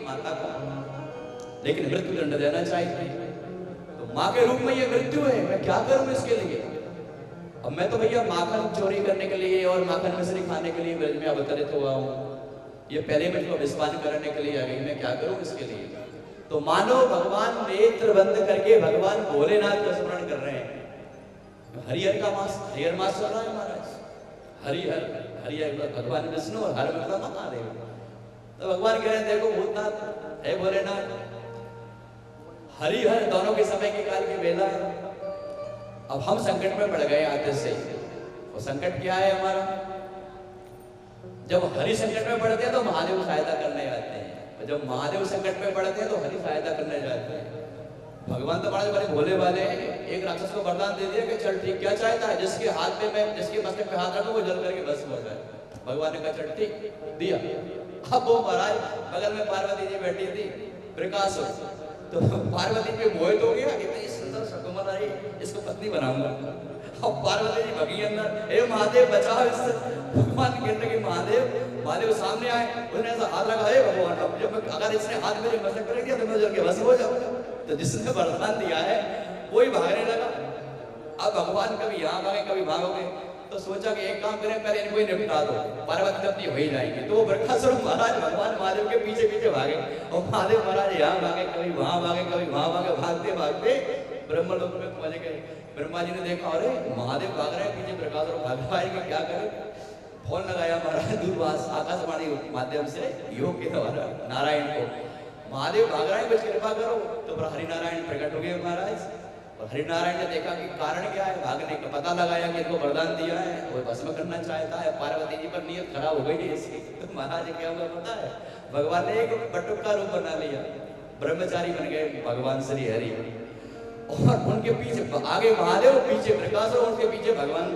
माता को, लेकिन मृत्यु दंड देना चाहिए। तो माँ के रूप में ये मृत्यु है, मैं क्या करूं इसके लिए? अब मैं तो भैया माखन चोरी करने के लिए और माखन मिश्री खाने के लिए ब्रज में अवतरित हुआ हूँ, ये पहले मुझको विस्पान करने के लिए आ गई, मैं क्या करूं इसके लिए? तो मानो भगवान नेत्र बंद करके भगवान भोलेनाथ का स्मरण कर रहे हैं। हरिहर का मास, हरिहर मास चल रहा है महाराज, हरिहर हरिहर भगवान विष्णु और हर मतलब महादेव। तो भगवान कह रहे हैं देखो भूतनाथ है भोलेनाथ, हरिहर दोनों के समय की काल की बेला है। अब हम संकट में पड़ गए आते से, वो संकट क्या है हमारा? जब हरि संकट में पड़ते हैं तो महादेव सहायता करने आते हैं, और जब महादेव संकट में पड़ते हैं तो हरि सहायता करने जाते हैं। भगवान तो बड़े बड़े भोले वाले हैं। एक राक्षस को वरदान दे दिया कि चल ठीक, क्या चाहता है? जिसके हाथ में मैं जिसके मस्तक पे हाथ रखूं वो जल करके भस्म हो जाए। भगवान ने कहा चल ठीक, दिया। अब वो महाराज बगल में पार्वती जी बैठी थी, प्रकाश हो, तो पार्वती पे मोहित हो गया, इतनी सुंदर सुकुमार आई, इसको पत्नी बनाऊंगा। अब पार्वती जी भगी अंदर, हे महादेव बचाओ इससे। भगवान कहने के महादेव सामने आए, उसने ऐसा हाथ रखा, हे भगवान अब जब अगर इसने हाथ मेरे मस्तक पर रख दिया तो मैं जल के भस्म हो जाऊंगा। तो जिसने वरदान दिया है वही भागने लगा। अब भगवान कभी यहाँ भागे कभी भागोगे, तो सोचा कि एक काम करें, पहले इनको ही निपटा दो, पार्वती अपनी हो ही जाएगी। तो वो बृहस्पति महाराज भगवान महादेव के पीछे पीछे भागे, और महादेव महाराज यहाँ भागे कभी वहां भागे कभी वहां भागे, भागते भागते ब्रह्मलोक में पहुंच गए। ब्रह्मा जी ने देखा अरे महादेव भाग रहे हैं पीछे, प्रकाश और भाग रहा है, क्या करे? फोन लगाया महाराज दूरभाष आकाशवाणी माध्यम से योग के द्वारा नारायण को, महादेव भाग रहे हैं कुछ कृपा करो। तो हरिनारायण प्रकट हो गए महाराज, और हरिनारायण ने देखा कि कारण क्या है भागने का, पता लगाया कि इनको वरदान दिया है, वो भस्म करना चाहता है। पार्वती जी पर नियत खराब हो गई इसकी। तो महाराज क्या हुआ पता है? भगवान ने एक बटुक का रूप बना लिया, ब्रह्मचारी बन गए भगवान श्री हरि, और उनके पीछे आगे महादेव, पीछे प्रकाश, और उनके पीछे भगवान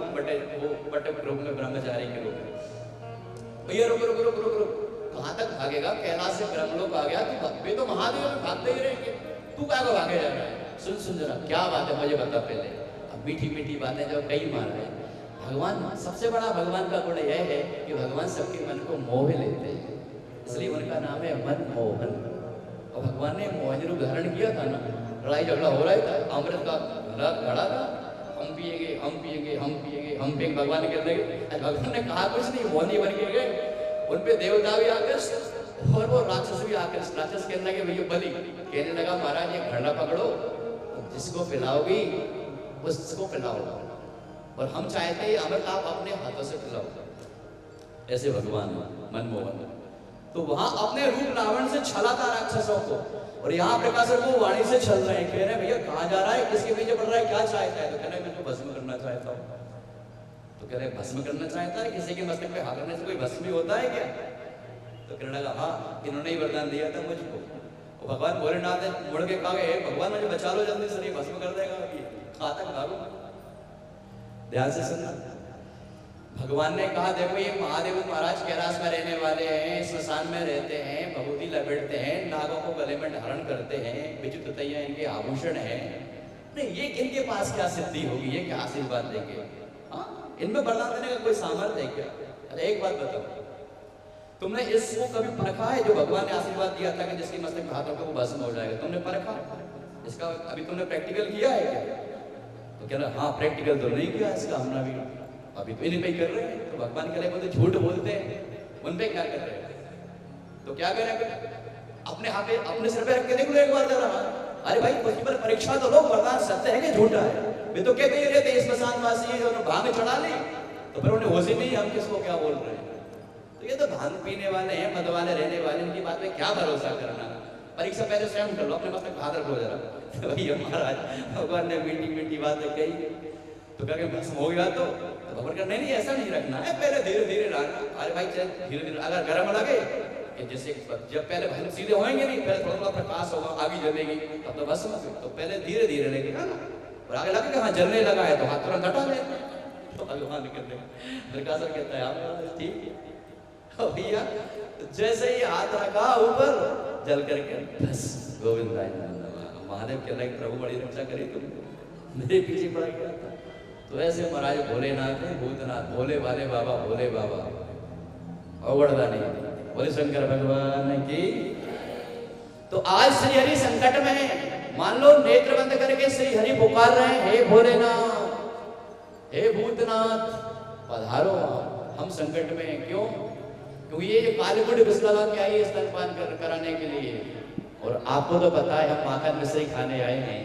बटुक रूप में ब्रह्मचारी के रूप में। भैया रुक रुक रुक रुक रुक, कहाँ तक भागेगा? कैलाश से ब्रह्मलोक आ गया, वे तो महादेव में भागते ही रहेंगे, तू क्या को भागे जा रहा है? सुन सुन जरा क्या बात है मुझे बता पहले। अब मीठी मीठी बातें जो कई मार रहे हैं। भगवान सबसे बड़ा भगवान का गुण यह है कि भगवान सबके मन को मोह लेते हैं, इसलिए उनका नाम है मनमोहन। और भगवान ने मोहन रूप धारण किया था ना, लड़ाई झगड़ा हो रहा था, अमृत का घड़ा था, हम पिएंगे हम पिएंगे हम पिएंगे हम पिएंगे, भगवान कहने लगे। भगवान ने कहा कुछ नहीं, मोहनी बन के गए, उनपे देवता भी आकृष्ट और वो राक्षस भी आकृष्ट। राक्षस कहने लगे भैया बलि, कहने लगा महाराज ये घड़ा पकड़ो, जिसको पिलाओगी उसको पिलाओ, और हम चाहते हैं अमृत आप अपने हाथों से पिलाओ। ऐसे भगवान मनमोहन। तो वहां अपने रूप रावण से छला था राक्षसों को, और यहाँ प्रकाशर को वाणी से छल रहे हैं, कह रहे हैं भैया कहाँ जा रहा है, किसके पीछे पड़ रहा है, क्या चाहता है? तो कह रहे हैं मैं तो भस्म करना चाहता हूँ। तो कह रहे भस्म करना चाहता है? किसी के मस्तक पे हाथ रखने से कोई भस्म भी होता है क्या? तो कहने लगा हाँ इन्होंने ही वरदान दिया था मुझको। और भगवान भोलेनाथ ने मुड़ के कहा भगवान मुझे बचा लो जल्दी से, नहीं भस्म कर देगा अभी, कहाँ तक भागो? ध्यान से सुनना। भगवान ने कहा देखो ये महादेव महाराज कैलाश में रहने वाले हैं, स्मशान में रहते हैं, भभूति लपेटते हैं, नागों को गले में धारण करते हैं, विचित्र तैया इनके आभूषण है, नहीं ये इनके पास क्या सिद्धि होगी, ये क्या आशीर्वाद देंगे? हाँ इनमें वरदान देने का कोई सामर्थ्य है क्या? अरे एक बात बताओ, तुमने इसको कभी परखा है जो भगवान ने आशीर्वाद दिया था कि जिसकी मस्तक पे हाथ रखो वो भस्म हो जाएगा? तुमने परखा इसका? अभी तुमने प्रैक्टिकल किया है क्या? तो कह रहा हाँ प्रैक्टिकल तो नहीं किया इसका हमने अभी तो इन्हीं पे कर रहे हैं। तो भगवान कह रहे तो झूठ बोलते हैं, उन पे क्या कर रहे हैं? तो क्या करें? अपने हाथ पे अपने सिर पे रख के देख लो एक बार जरा। अरे भाई पॉसिबल परीक्षा तो लो, वरदान सत्य है कि झूठा है? वे तो कहते ही रहते स्मशान वासी जो भांग चढ़ा ली, तो फिर उन्हें होश ही नहीं हम किसको क्या बोल रहे हैं। तो ये तो भांग पीने वाले हैं, मद वाले रहने वाले, इनकी बात में क्या भरोसा करना? परीक्षा पहले स्वयं कर लो, अपने मस्तक हाथ रख लो जरा। भैया महाराज भगवान ने मीठी मीठी बातें कही, तो क्या भस्म हो गया तो भगवान का नहीं ऐसा नहीं रखना है, पहले धीरे धीरे रखना। अरे भाई चल धीरे धीरे, अगर गर्म लगे कि जैसे जब पहले भस्म सीधे होंगे नहीं, पहले थोड़ा थोड़ा प्रकाश होगा, आगे जलेगी, तब तो भस्म हो। तो पहले धीरे धीरे लगेगा ना, और आगे लगे हाँ जलने लगा है तो हाथ तुरंत हटा ले। तो भगवान कहते हैं प्रकाश कहता है आप ठीक है भैया, जैसे ही हाथ रखा ऊपर जल करके बस गोविंद महादेव कह रहे प्रभु बड़ी रक्षा करी तुम, मेरे पीछे पड़ गया था। तो ऐसे महाराज भोलेनाथ है, भूतनाथ, भोले वाले बाबा, भोले बाबा अवड़दानी, बोले शंकर भगवान की। तो आज श्री हरि संकट में है। मान लो नेत्र बंद करके श्री हरि पुकार रहे हैं, हे भोलेनाथ, हे भूतनाथ, पधारो, हम संकट में हैं। क्यों? क्योंकि ये कालीकुट विष लगा के आई है स्तनपान कराने के लिए। और आपको तो पता है हम माखन मिश्री खाने आए हैं,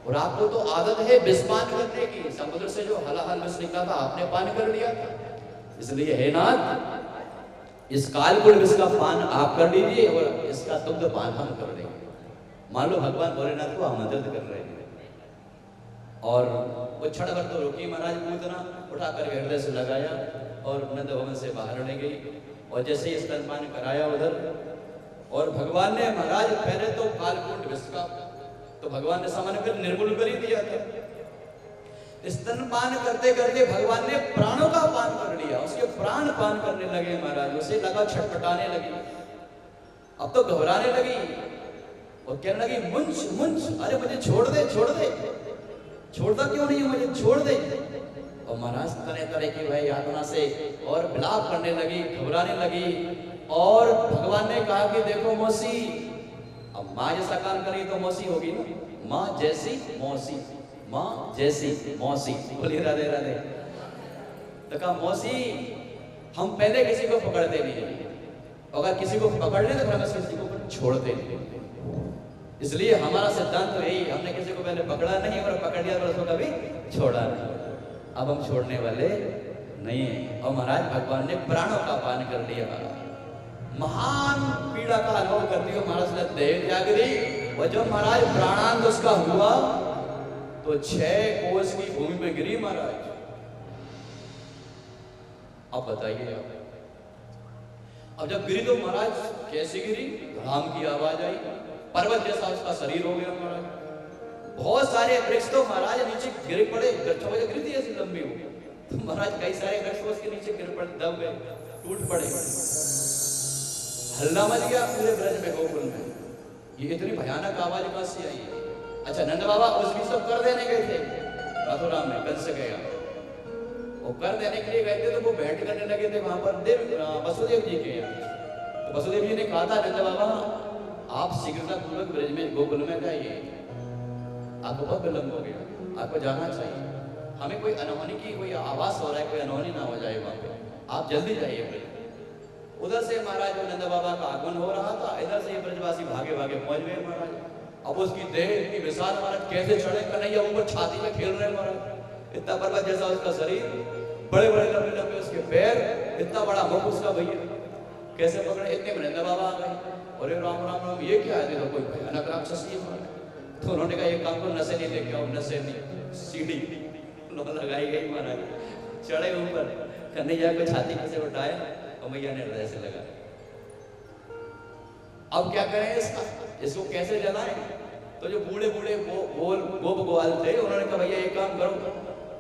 और आपको तो आदत है विषपान करने की। समुद्र से जो हलाहल विष निकला था आपने पान कर लिया था, इसलिए हे नाथ, इस कालकुट विष का पान आप कर लीजिए और इसका दुग्ध पान हम कर लेंगे। मान लो भगवान भोलेनाथ को आमंत्रित कर रहे हैं, और वो क्षण भर तो रुकी महाराज पूतना, उठा कर हृदय से लगाया और नंद भवन से बाहर ले गई। और जैसे ही स्तनपान कराया उधर, और भगवान ने महाराज पहले तो कालकुट विष का तो भगवान ने सामान्य फिर निर्मूल कर ही दिया था। स्तनपान करते करते भगवान ने प्राणों का पान कर लिया, उसके प्राण पान करने लगे महाराज। उसे लगा छटपटाने लगी, अब तो घबराने लगी और कहने लगी मुंच मुंच, अरे मुझे छोड़ दे छोड़ दे, छोड़ता क्यों नहीं, मुझे छोड़ दे। और महाराज तरह तरह की वह यातना से और विलाप करने लगी, घबराने लगी। और भगवान ने कहा कि देखो मौसी, अब माँ जैसा काम करी तो मौसी होगी ना, माँ जैसी मौसी, माँ जैसी मौसी, बोलिए राधे राधे। तो कहा मौसी, हम पहले किसी को पकड़ते नहीं, अगर किसी को पकड़ ले तो हम किसी को छोड़ते नहीं। इसलिए हमारा सिद्धांत तो यही, हमने किसी को पहले पकड़ा नहीं और पकड़ लिया तो उसको कभी छोड़ा नहीं। अब हम छोड़ने वाले नहीं है। और महाराज भगवान ने प्राणों का पान कर लिया, महान पीड़ा का अनुभव करती हो महाराज ने देह त्याग दी। और जब महाराज प्राणांत उसका हुआ तो 6 कोस की भूमि में गिरी महाराज। अब बताइए, अब जब गिरी तो महाराज कैसे गिरी? धड़ाम की आवाज आई, पर्वत जैसा उसका शरीर हो गया महाराज। बहुत सारे वृक्ष तो महाराज नीचे गिर पड़े, वृक्षों में गिरी थी ऐसी लंबी हो, तो महाराज कई सारे वृक्ष उसके नीचे गिर पड़े, दब गए, टूट पड़े। हल्ला मच गया पूरे ब्रज में, गोकुल में। ये इतनी भयानक आवाज कहां से आई? अच्छा, नंद बाबा उस बीच तो कर देने गए थे मथुरा में, कंस गया, वो कर देने के लिए गए थे, तो वो भेंट करने लगे थे वहां पर वसुदेव जी के यहाँ। तो वसुदेव जी ने कहा था नंद बाबा आप शीघ्रता पूर्वक ब्रज में गोकुल में जाइए, आपको बहुत विलंब हो गया, आपको जाना चाहिए, हमें कोई अनहोनी की कोई आवाज हो रहा है, कोई अनहोनी ना हो जाए वहां पे, आप जल्दी जाइए ब्रज। उधर से महाराज नंद बाबा का आगमन हो रहा था, इधर से ब्रजवासी भागे भागे पहुंच गए महाराज। अब उसकी देह इतनी विशाल महाराज, कैसे चढ़े कन्हैया ऊपर छाती में खेल रहे महाराज, इतना पर्वत जैसा उसका शरीर, बड़े बड़े लंबे लंबे उसके पैर, इतना बड़ा मुख उसका, भैया कैसे पकड़े? इतने में नंद बाबा आ गए, अरे राम राम राम, ये क्या है? देखो कोई भयानक राक्षस ही है। तो उन्होंने कहा एक काम को नशे नहीं लेके आओ, नशे नहीं, सीढ़ी लगाई गई महाराज, चढ़े ऊपर, कन्हैया को छाती में से उठाया और मैया ने हृदय से लगा। अब क्या करें इसका, इसको कैसे जलाएं? तो जो बूढ़े बूढ़े गोप ग्वाल थे, उन्होंने कहा भैया एक काम करो,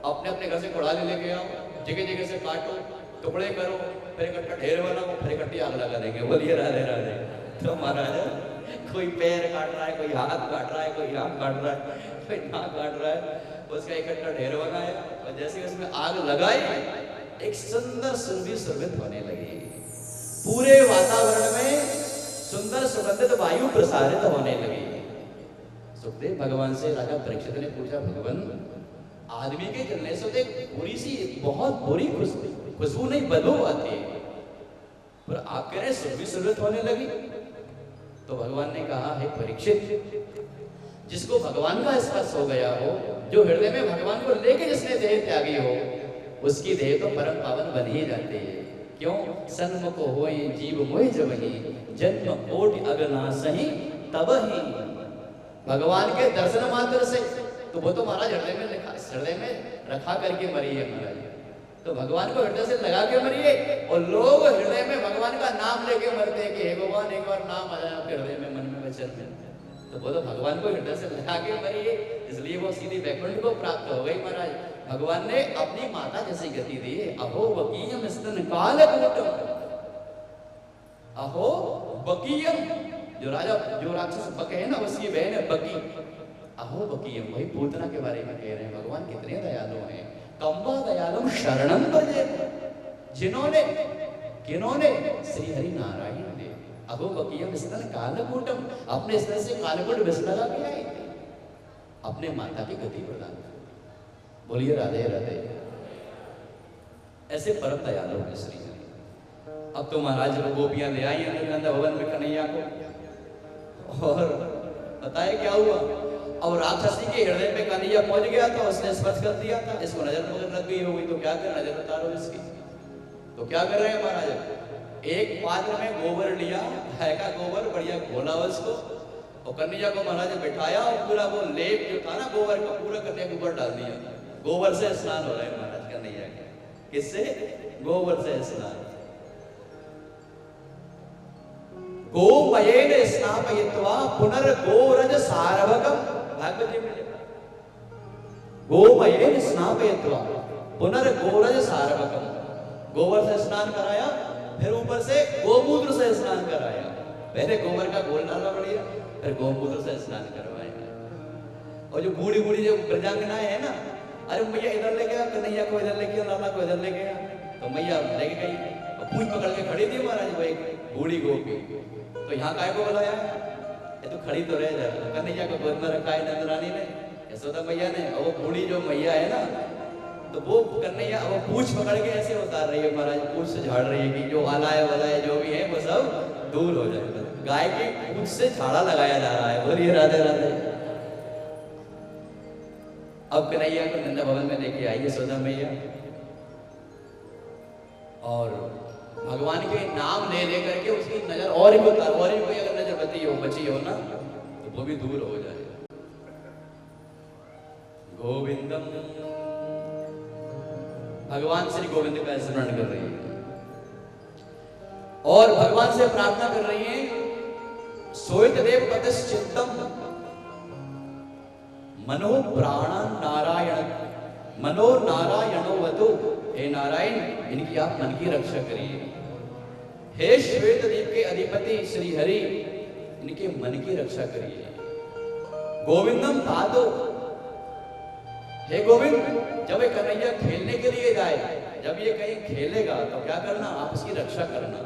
अपने अपने घर से कुड़ाली लेके आओ, जगह जगह से काटो, टुकड़े करो, फिर इकट्ठा ढेर बनाओ, फिर इकट्ठी आग लगा देंगे। बोलिए राधे राधे। तो महाराज कोई पैर काट रहा है, कोई हाथ काट रहा है, कोई आंख काट रहा है, कोई नाक काट रहा है, उसका इकट्ठा ढेर बनाया और जैसे उसमें आग लगाई, एक सुंदर सुरभि सुरभित होने लगी, पूरे वातावरण में सुंदर सुगंधित वायु प्रसारित होने लगी। सुखदेव भगवान से राजा परीक्षित ने पूछा, भगवान आदमी के जलने से तो एक बुरी सी, बहुत बुरी खुशबू नहीं, बदबू आती है, पर आप कह रहे सुरभि सुरभित होने लगी। तो भगवान ने कहा, हे परीक्षित, जिसको भगवान का स्पर्श हो गया हो, जो हृदय में भगवान को लेके जिसने देह त्यागी हो, उसकी देह तो परम पावन बन ही जाती है। क्यों? सन्मुख होए जीव मोहि जबहि, जन्म कोटि अगनासहि तबहि। भगवान के दर्शन मात्र से, तो वो तो महाराज हृदय में रखा करके मरी है महाराज। तो भगवान को हृदय से लगा के मरिए, और लोग हृदय में भगवान का नाम लेके मरते हैं कि हे भगवान एक बार नाम आ जाए आपके हृदय में, मन में, वचन में। तो वो तो भगवान को हृदय से लगा के मरिए, इसलिए वो सीधी वैकुंठ को प्राप्त हो गई महाराज। भगवान ने अपनी माता जैसी गति दी है। अहो वकीयम स्तन कालकूटम, अहो वकीयम, जो राक्षस बक है ना, उसकी बहन है बकी। अहो वकीयम, वही पूतना के बारे में कह रहे हैं, भगवान कितने दयालु हैं। कम्बा दयालुम शरणम भजे, जिन्होंने किन्होंने श्री हरि नारायण ने अगो बकिया विस्तर कालकूटम, अपने स्तर से कालकूट विस्तर भी आई, अपने माता की गति प्रदान। बोलिए राधे राधे। ऐसे परम दयालु है श्री हरि। अब तो महाराज गोपियां ले आई नंद भवन में कन्हैया को, और बताए क्या हुआ। और राक्षसी के हृदय पे कन्हैया पहुंच गया था, उसने स्पर्श कर दिया था, इसको नजर मगर लग गई होगी, तो क्या कर, नजर उतारो इसकी। तो क्या कर रहे हैं महाराज, एक पात्र में गोबर लिया, गाय का गोबर बढ़िया घोला उसको, और कन्हैया को महाराज बिठाया, और पूरा वो लेप जो था ना गोबर का, पूरा कन्हैया के ऊपर डाल दिया। गोबर से स्नान हो रहा है महाराज कन्हैया के। किससे? गोबर से स्नान। गोमयेन स्नापयित्वा पुनर्गोरज सारभकम, भागवत जी में लिखा, गोमयेन स्नापयित्वा पुनर्गोरज सारभकम। गोबर से स्नान कराया, फिर ऊपर से गोमूत्र से स्नान कराया। पहले गोबर का घोल डाला बढ़िया, फिर गोमूत्र से स्नान करवाया। और जो बूढ़ी बूढ़ी जो प्रजांगनाएं है ना, अरे मैया इधर ले गया, कन्हैया को इधर ले गया, लाला को इधर ले गया, तो मैया लेके गई और पूंछ पकड़ के खड़ी थी महाराज वो एक बूढ़ी गोपी। तो यहाँ काय को बुलाया, ये तो खड़ी तो रह जाए। कन्हैया को गोद में रखा है नंद रानी ने, यशोदा मैया ने, और वो बूढ़ी जो मैया है ना, तो वो कन्हैया वो पूंछ पकड़ के ऐसे उतार रही है महाराज, पूंछ से झाड़ रही है कि जो आलाय वलाय जो भी है वो सब दूर हो जाए। गाय की पूंछ से झाड़ा लगाया जा रहा है। बोलिए राधे राधे। अब कन्हैया को नंदा भवन में लेके आई यशोदा मैया, और भगवान के नाम ले लेकर के उसकी नजर और ही उतार, और ही कोई अगर नजर बची हो ना, तो वो भी दूर हो जाए। गोविंदम, भगवान श्री गोविंद का स्मरण कर रही है, और भगवान से प्रार्थना कर रही है, सोइत देव पतिश्चित्तम मनो प्राणा नारायण, मनो नारायणो वतु। हे नारायण, इनकी आप मन की रक्षा करिए। हे श्वेत द्वीप के अधिपति श्री हरि, इनके मन की रक्षा करिए। गोविंदम पादो, हे गोविंद, जब ये कन्हैया खेलने के लिए जाए, जब ये कहीं खेलेगा तो क्या करना, आप इसकी रक्षा करना।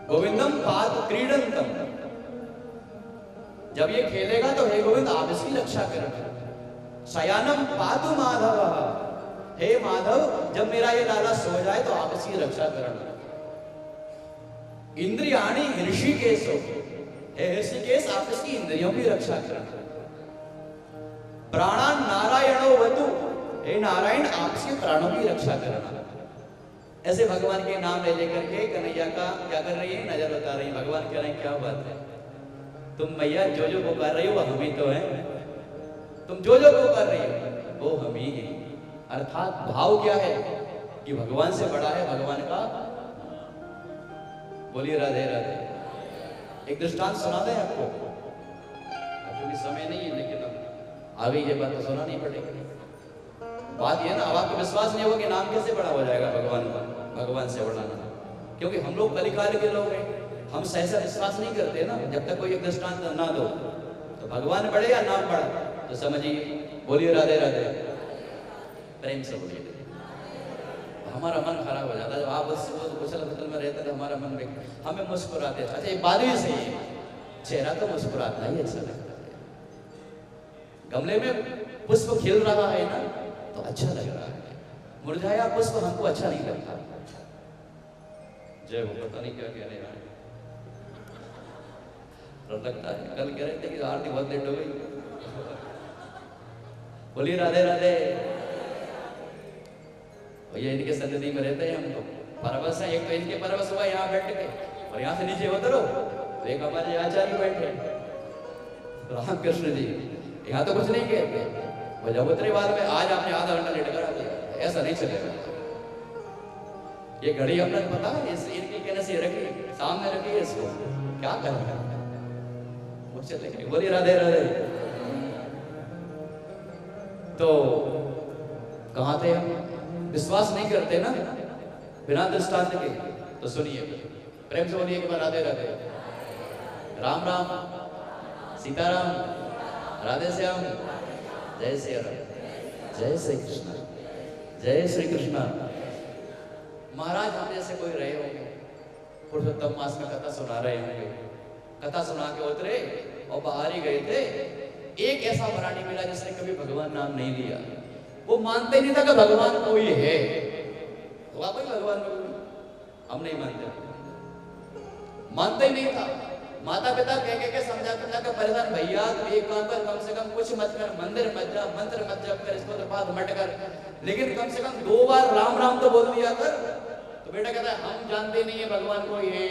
गोविंदम पाद क्रीडंतम, जब ये खेलेगा तो हे गोविंद आप इसकी रक्षा करना। शयानम पादु माधव, हे माधव, जब मेरा ये लाला सो जाए तो आप इसकी रक्षा करना। इंद्रियाणी ऋषिकेशो, हे ऋषिकेश आप इसकी इंद्रियों की रक्षा करना। प्राणान नारायणो वतु, हे नारायण आप इसके प्राणों की रक्षा करना। ऐसे भगवान के नाम ले लेकर के कन्हैया का क्या कर रही है, नजर उतार रही है। भगवान कह रहे हैं क्या बात है, तुम मैया जो जो पुकार रही हो वो हम ही तो है, तुम जो जो पुकार रही हो वो हम ही हैं। अर्थात भाव क्या है कि भगवान से बड़ा है भगवान का। बोलिए राधे राधे। एक दृष्टांत सुना दें आपको, क्योंकि समय नहीं है, लेकिन आगे ये बात तो सुना नहीं पड़ेगी। बात ये ना, अब आपको विश्वास नहीं होगा कि नाम कैसे बड़ा हो जाएगा भगवान का, भगवान से बड़ा नाम, क्योंकि हम लोग कलिकाल के लोग हैं, हम सहसा विश्वास नहीं करते ना। जब तक कोई एक दृष्टांत ना दो तो भगवान बड़े या नाम बड़ा, तो समझिए। बोलिए राधे राधे, प्रेम से बोलिए। हमारा मन खराब हो जाता है जब आप उछल पुछल में रहते थे, हमारा मन में हमें मुस्कुराते। अच्छा एक बात भी सही है, चेहरा तो मुस्कुराता ही अच्छा लगता है। गमले में पुष्प खिल रहा है ना तो अच्छा लग रहा है, मुरझाया पुष्प हमको अच्छा नहीं लगता। जय हो, पता नहीं क्या कह रहे हैं, लगता है कल कह रहे थे कि आरती बहुत लेट हो गई। बोलिए राधे राधे। भैया इनके सन्निधि में रहते हैं हम तो परवश है। एक तो इनके परवश हुआ यहाँ बैठ के, और यहाँ से नीचे उतरो तो एक हमारे आचार्य बैठे रामकृष्ण जी, यहाँ तो कुछ नहीं कहते, वो जब उतरे बाद में आज आपने आधा घंटा लेट कर आ दिया, ऐसा नहीं चलेगा। ये घड़ी हमने पता है इनकी कहने से रखी, सामने रखी है, इसको क्या करना है मुझसे लेके। बोलिए राधे राधे। तो कहाँ थे हम, विश्वास नहीं करते ना बिना दृष्टांत के, तो सुनिए प्रेम से बोलिए एक बार राधे राधे। राम राम, सीताराम, राधे श्याम, जय श्री राम, जय श्री कृष्ण, जय श्री कृष्ण। महाराज हम जैसे कोई रहे होंगे, पुरुषोत्तम मास में कथा सुना रहे होंगे, कथा सुना के उतरे और बाहर ही गए थे, एक ऐसा प्राणी मिला जिसने कभी भगवान नाम नहीं लिया। वो मानते नहीं था कि भगवान कोई है, तो आप भगवान हम नहीं मानते ही नहीं था। माता पिता कह समझाते था कि परेशान भैया तो एक काम कर, कम से कम कुछ मत कर, मंदिर मत जा, मंत्र मत जप कर, इसको तो बात मत कर, लेकिन कम से कम 2 बार राम राम तो बोल दिया कर। तो बेटा कहता है हम जानते नहीं है भगवान कोई है,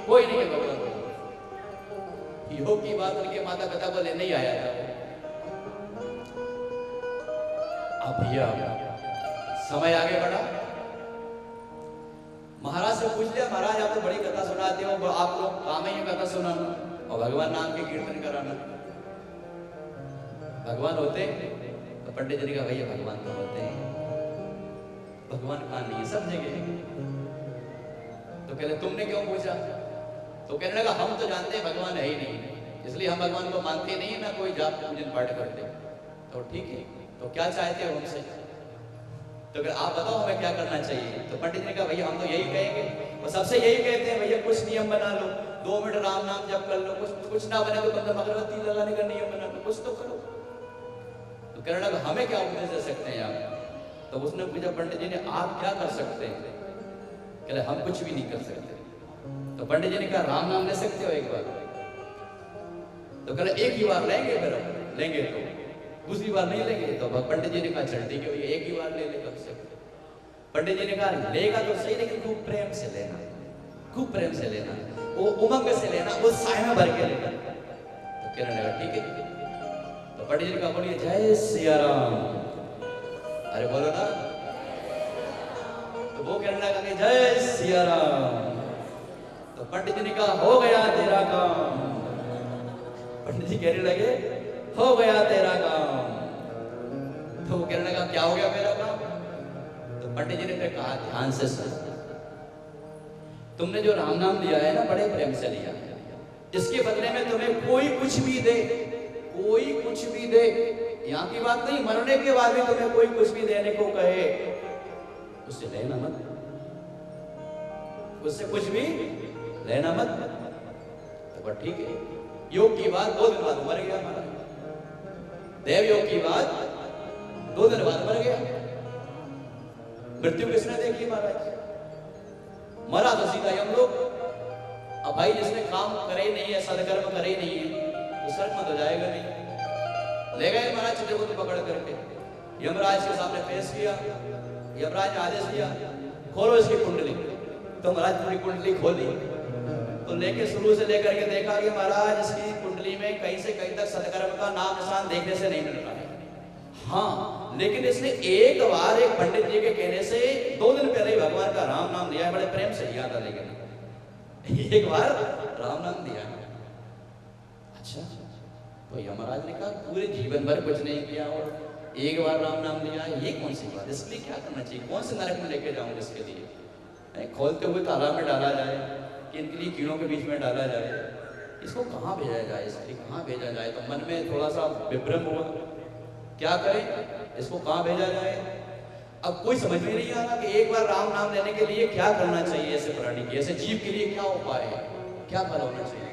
कोई नहीं है भगवान। योग की बात उनके माता पिता को लेने ही आया था। अब भैया समय आगे बढ़ा, महाराज से पूछ लिया, महाराज आप तो बड़ी कथा सुनाते हो, आप लोग काम ही कथा सुनाना और भगवान नाम के कीर्तन कराना, भगवान होते? तो पंडित जी ने कहा भैया भगवान तो होते हैं, भगवान कहां नहीं है, सब जगह। तो कहते तुमने क्यों पूछा? तो कहने लगा हम तो जानते हैं भगवान है ही नहीं, इसलिए हम भगवान को मानते नहीं है, ना कोई जाप पूजन पाठ करते। तो ठीक है, तो क्या चाहते हो हमसे? तो अगर आप बताओ हमें क्या करना चाहिए? तो पंडित ने कहा भैया हम तो यही कहेंगे, वो सबसे यही कहते हैं भैया कुछ नियम बना लो, 2 मिनट राम नाम जप कर लो, कुछ ना बने तो मतलब अगरबत्ती लगाने का नियम बना लो, कुछ तो करो। तो कहने लगा हमें क्या उपदेश दे सकते हैं आप? तो उसने पूछा पंडित जी ने आप क्या कर सकते हैं? कहले हम कुछ भी नहीं कर सकते। तो पंडित जी ने कहा राम नाम ले सकते हो एक बार? तो कहले एक ही बार लेंगे, फिर लेंगे तो दूसरी बार नहीं लेंगे। तो पंडित जी ने कहा चल ठीक है एक ही बार ले ले कम से कम। पंडित जी ने कहा लेगा तो सही, लेकिन खूब प्रेम से लेना, खूब प्रेम से लेना, वो उमंग से लेना, वो साया भर के लेना। तो कहने लगा ठीक है। तो पंडित जी ने कहा बोलिए जय सिया राम, अरे बोलो ना। तो वो कहने लगा कि जय सिया राम। तो पंडित जी ने कहा हो गया तेरा काम। पंडित जी कहने लगे हो गया तेरा काम। तो वो कहने लगा क्या हो गया मेरा काम? तो पंडित जी ने फिर कहा ध्यान से सुन, तुमने जो राम नाम लिया है ना बड़े प्रेम से लिया, इसके बदले में तुम्हें कोई कुछ भी दे, कोई कुछ भी दे, यहाँ की बात नहीं, मरने के बाद भी तुम्हें कोई कुछ भी देने को कहे, उससे लेना मत, उससे कुछ भी लेना मत। तो ठीक है, योग की बात 2 दिन बाद मर गया महाराज, देव योग की बात 2 दिन बाद मर गया। मृत्यु किसने देखी महाराज? मरा तो सीधा यमलोक। अब भाई जिसने काम करे ही नहीं है, सदकर्म करे ही नहीं है, तो स्वर्ग में तो जाएगा नहीं। ले गए महाराज चित्रकूट पकड़ करके यमराज के सामने पेश किया। यमराज ने आदेश दिया खोलो इसकी कुंडली। तो महाराज पूरी कुंडली खोली, तो लेके शुरू से लेकर के देखा कि महाराज इसकी कुंडली में कहीं से कहीं तक सदकर्म का नाम निशान देखने से नहीं मिल रहा है। हाँ, लेकिन इसने एक बार एक पंडित जी के कहने से 2 दिन पहले ही भगवान का राम नाम लिया है, बड़े प्रेम से लिया था, लेकिन एक बार राम नाम दिया। अच्छा, तो यमराज ने कहा पूरे जीवन भर कुछ नहीं किया और एक बार राम नाम लिया, ये कौन सी बात? इसलिए क्या करना चाहिए? कौन से नरक में लेके जाऊं इसके लिए? खोलते हुए तालाब में डाला जाए कि इनके लिए कीड़ों के बीच में डाला जाए? इसको कहाँ भेजा जाए? इसके कहाँ भेजा जाए? तो मन में थोड़ा सा विभ्रम हुआ, क्या करें, इसको कहाँ भेजा जाए? अब कोई समझ में नहीं आ रहा कि एक बार राम नाम लेने के लिए क्या करना चाहिए, ऐसे प्राणी के, ऐसे जीव के लिए क्या उपाय है, क्या फल होना चाहिए?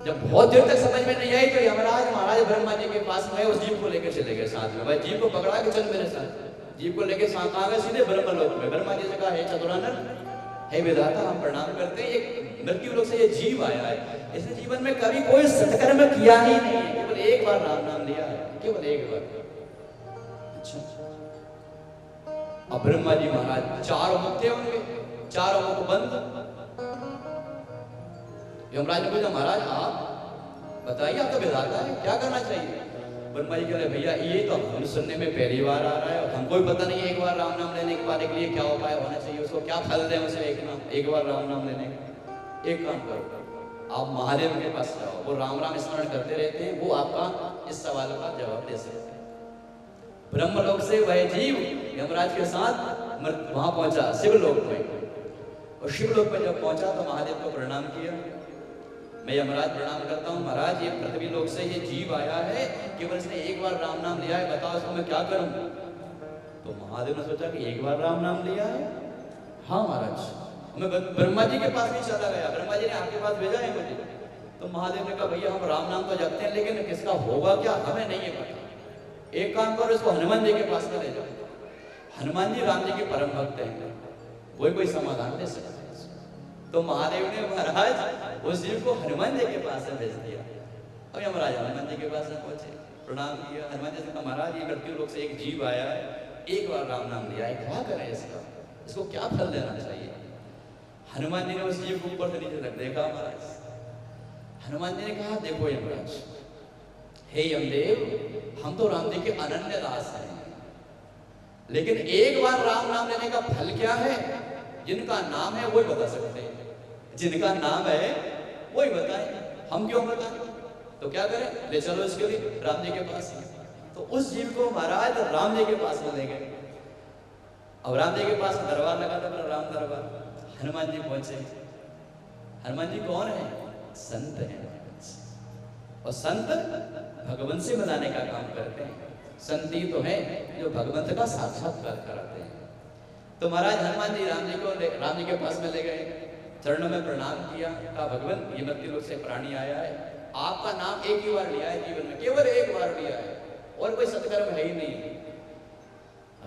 जब बहुत देर तक समझ में नहीं आई तो यमराज महाराज ब्रह्मा जी के पास में उस जीव को लेकर चले गए साथ में। भाई जीव को पकड़ा के चल मेरे साथ। जीव को लेकर साथ आ गए सीधे ब्रह्मलोक में। ब्रह्मा जी से कहा हे चतुरानन, हे विधाता, हम प्रणाम करते हैं, एक मृत्यु लोक से ये जीव आया है, इसने जीवन में कभी कोई सत्कर्म किया ही नहीं है, केवल एक बार राम नाम लिया है, केवल एक बार। अच्छा, अब ब्रह्मा जी महाराज 4 मुख थे उनके, 4 मुख बंद। यमराज ने पूछा महाराज आप बताइए, आप तो विधाता है, क्या करना चाहिए? ब्रह्मा जी कह रहे भैया ये तो हम सुनने में पहली बार आ रहा है और हमको भी पता नहीं है एक बार राम नाम लेने के बाद के लिए क्या उपाय होना चाहिए, उसको क्या फल दें उसे एक बार राम नाम लेने का। एक काम करो, आप महादेव के पास जाओ, वो राम राम स्मरण करते रहते हैं, वो आपका इस सवाल का जवाब दे सकते हैं। ब्रह्मलोक से वह जीव यमराज के साथ वहां पहुंचा शिवलोक में, और शिवलोक में जब पहुंचा तो महादेव को प्रणाम किया। मैं यमराज प्रणाम करता हूँ महाराज, ये पृथ्वी लोक से ये जीव आया है, केवल इसने एक बार राम नाम लिया है, बताओ इसको मैं क्या करूं? तो महादेव ने सोचा कि एक बार राम नाम लिया है, हाँ महाराज मैं ब्रह्मा जी के पास भी चला गया, ब्रह्मा जी ने आपके पास भेजा है मुझे। तो महादेव ने कहा भैया हम राम नाम तो जपते हैं लेकिन किसका होगा क्या हमें नहीं है पता, एक काम करो इसको हनुमान जी के पास में ले जाओ। हनुमान जी राम जी के परम भक्त हैं, वही कोई समाधान दे सकते हैं। तो महादेव ने महाराज उस जीव को हनुमान जी के पास में भेज दिया। अब यमराज हनुमान जी के पास में पहुंचे, प्रणाम किया। हनुमान जी से कहा महाराज ये मृत्यु लोक से एक जीव आया है, एक बार राम नाम लिया है, क्या करें इसका, इसको क्या फल देना चाहिए। हनुमान जी ने उस जीव को ऊपर से नीचे तक देखा महाराज। हनुमान जी ने कहा देखो यमराज, हे यमदेव हम तो राम जी के अनन्य दास हैं, लेकिन एक बार राम नाम लेने का फल क्या है, जिनका नाम है वही बता सकते हैं, जिनका नाम है वही बताएं, हम क्यों बताएं। तो क्या करें, ले चलो इसके लिए राम जी के पास। तो उस जीव को महाराज राम जी के पास में ले गए। अब राम जी के पास दरबार लगा था, राम दरबार। हनुमान जी पहुंचे। हनुमान जी कौन है, संत हैं, और संत भगवान से मिलाने का काम करते हैं। संत ही तो है जो भगवंत का साक्षात्कार कराते हैं। तो महाराज हनुमान जी राम जी के पास में ले गए, चरणों में प्रणाम किया, कहा भगवान ये मृत्यु लोक से प्राणी आया है, आपका नाम एक ही बार लिया है जीवन में, केवल एक बार लिया है और कोई सत्कर्म है ही नहीं।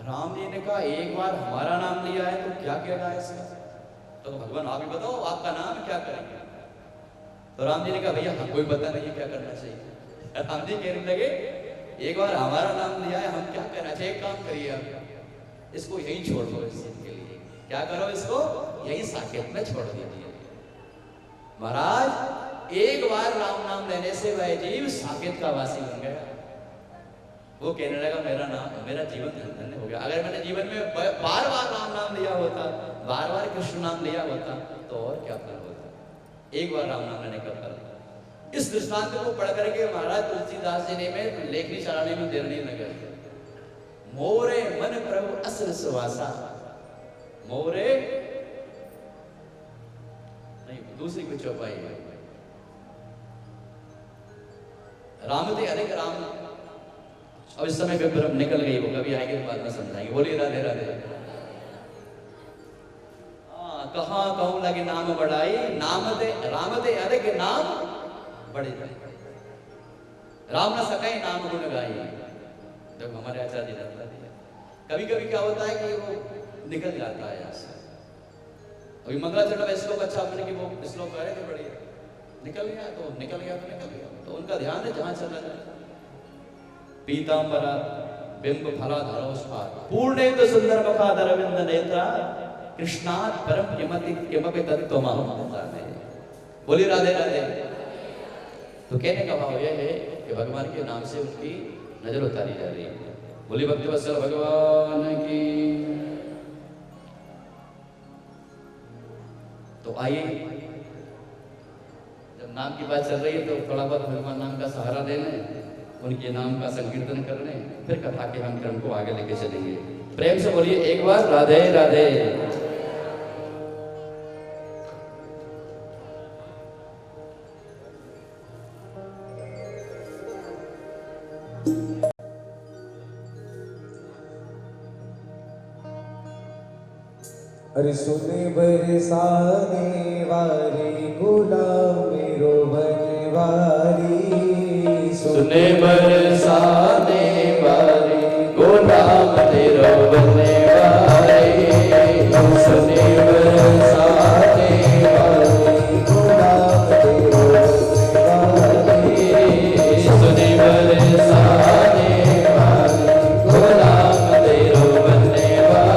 राम जी ने कहा एक बार हमारा नाम लिया है तो क्या कहना है इसका। तो भगवान आप ही बताओ आपका नाम क्या करेंगे। तो राम जी ने कहा भैया हमको भी पता नहीं है क्या करना चाहिए। राम जी कहने लगे एक बार हमारा नाम लिया है, हम क्या करना चाहिए, एक काम करिए आप इसको यहीं छोड़ दो, इसके लिए क्या करो, इसको यहीं साकेत में छोड़ दीजिए। महाराज एक बार राम नाम लेने से वह जीव साकेत का वासी बन गया। वो कहने लगा मेरा जीवन धन्य हो गया। अगर मैंने जीवन में बार बार राम नाम लिया होता, बार बार कृष्ण नाम लिया होता तो और क्या फल होता, एक बार राम नाम लेने का फल। इस दृष्टांत को पढ़ करके महाराज तुलसीदास जी ने में लेखनी चलाने में देर नहीं लगी। मोरे मन प्रभु असल सुवासा, मोरे नहीं दूसरी कुछ चौपाई है, राम थे अधिक राम। अब इस समय पे निकल गई, वो कभी आएंगे तो बाद में समझाएंगे। बोलिए राधे राधे। कहाँ कहूं लगे नाम बढ़ाई, राम दे अधिक नाम बड़े, राम न सके नाम गुण गाई। जब हमारे आचार्य जी ने दिया, कभी कभी क्या होता है कि वो निकल जाता है यहाँ से। अभी मंगलाचरण में श्लोक अच्छा अपने की वो श्लोक कह रहे थे बढ़िया, निकल गया तो निकल गया तो निकल गया। तो उनका ध्यान है जहां चला जाए। पीतांबरा बिंब फलाधरोस्फार पूर्णेन्दु सुंदर मुखाधर विंद नेत्रा कृष्णात् परम किमपि तत्त्वमहं जाने। बोली राधे राधे। तो कहने का भाव यह है कि भगवान के नाम से उनकी नजर उतारी जा रही है। बोली भक्ति वत्सल भगवान की। तो आइए, जब नाम की बात चल रही है तो थोड़ा बहुत भगवान नाम का सहारा दे लें, उनके नाम का संकीर्तन कर लें, फिर कथा के हम क्रम को आगे लेके चलेंगे। प्रेम से बोलिए एक बार राधे राधे। अरे सुने बरसाने वाली गुलाम मेरो बने वाली, सुने बरसाने वाली गुलाम तेरो बने वाली, सुने बरसाने वाली गुलाम तेरो बने वाली, सुने बरसाने वाली गुलाम तेरो बने वाली।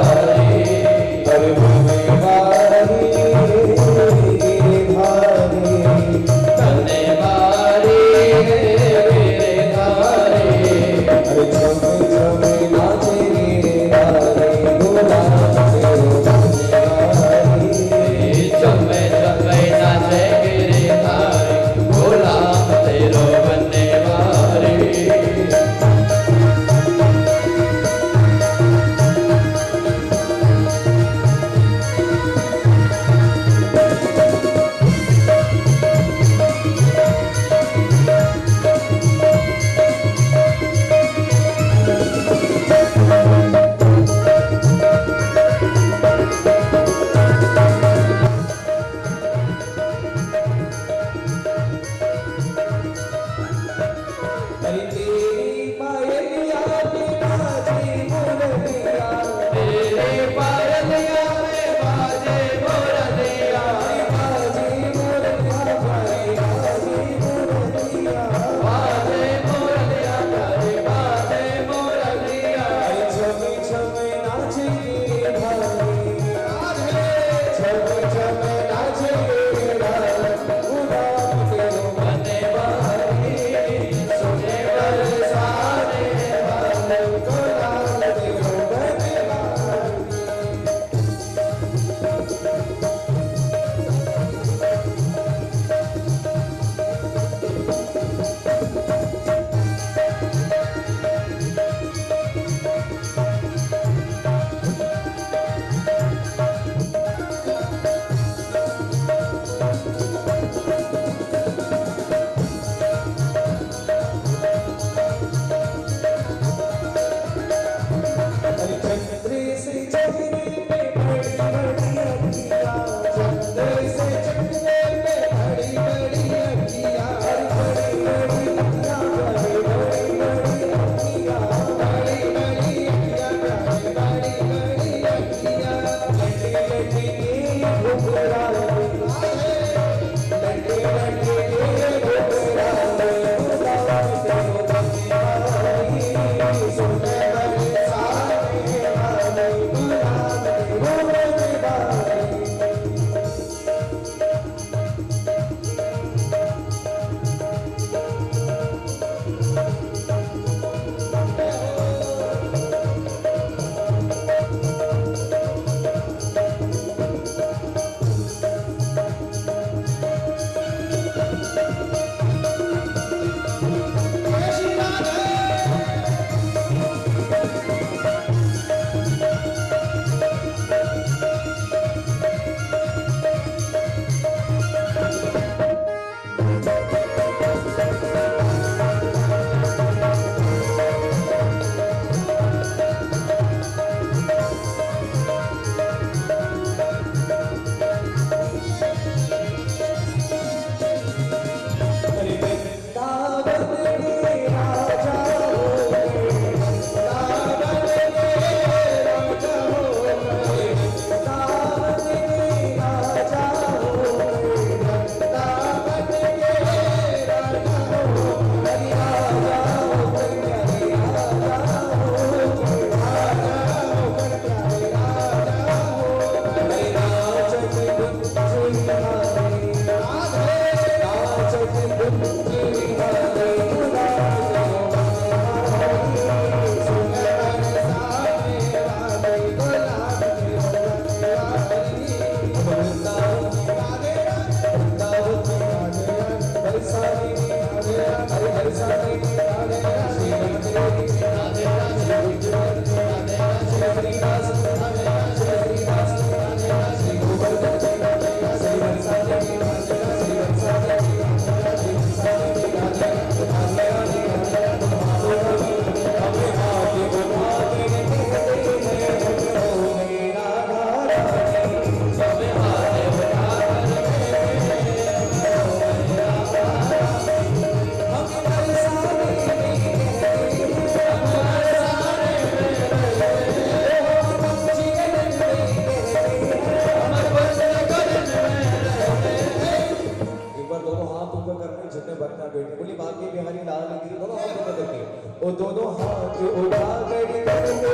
वो दोनों हाथ उठा कर करते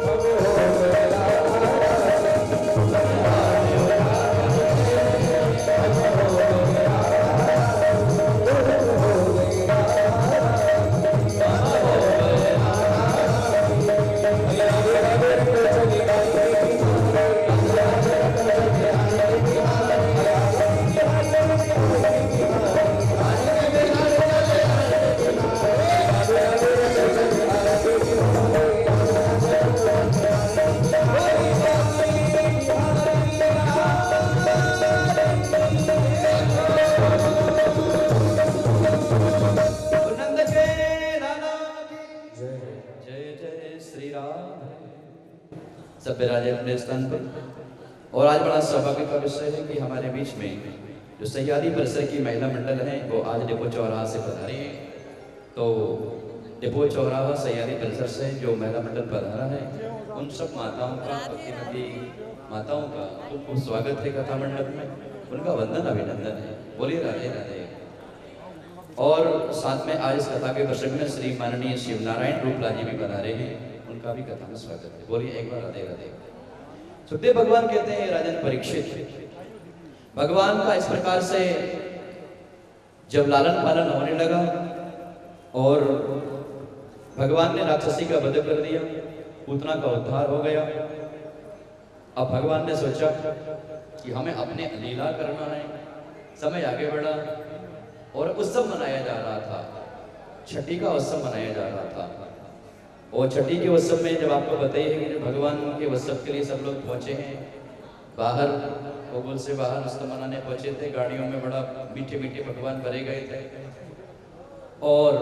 हम हो सब विराजे अपने स्थान पर। और आज बड़ा सौभाग्य का विषय है कि हमारे बीच में जो सह्याद्री परिसर की महिला मंडल है वो आज डिपो चौराहा से पधारी है। तो डिपो चौराहा सह्याद्री परिसर से जो महिला मंडल पधारा है उन सब माताओं का, भक्तिमती माताओं का खूब खूब स्वागत है कथा मंडप में। उनका वंदन अभिनंदन है। बोलिए राधे राधे। और साथ में आज इस कथा के दर्शक में श्री माननीय शिवनारायण रूपलाल जी भी पधारे हैं, उनका भी कथा में स्वागत है। बोलिए एक बार राधे राधे। सुखदेव भगवान कहते हैं राजन परीक्षित, भगवान का इस प्रकार से जब लालन पालन होने लगा और भगवान ने राक्षसी का वध कर दिया, पूतना का उद्धार हो गया। अब भगवान ने सोचा कि हमें अपने लीला करना है। समय आगे बढ़ा और उत्सव मनाया जा रहा था, छठी का उत्सव मनाया जा रहा था। और छठी के उत्सव में जब आपको बताइए कि भगवान के उत्सव के लिए सब लोग पहुंचे हैं, बाहर गोकुल से बाहर उत्सव मनाने पहुंचे थे। गाड़ियों में बड़ा मीठे मीठे पकवान भरे गए थे और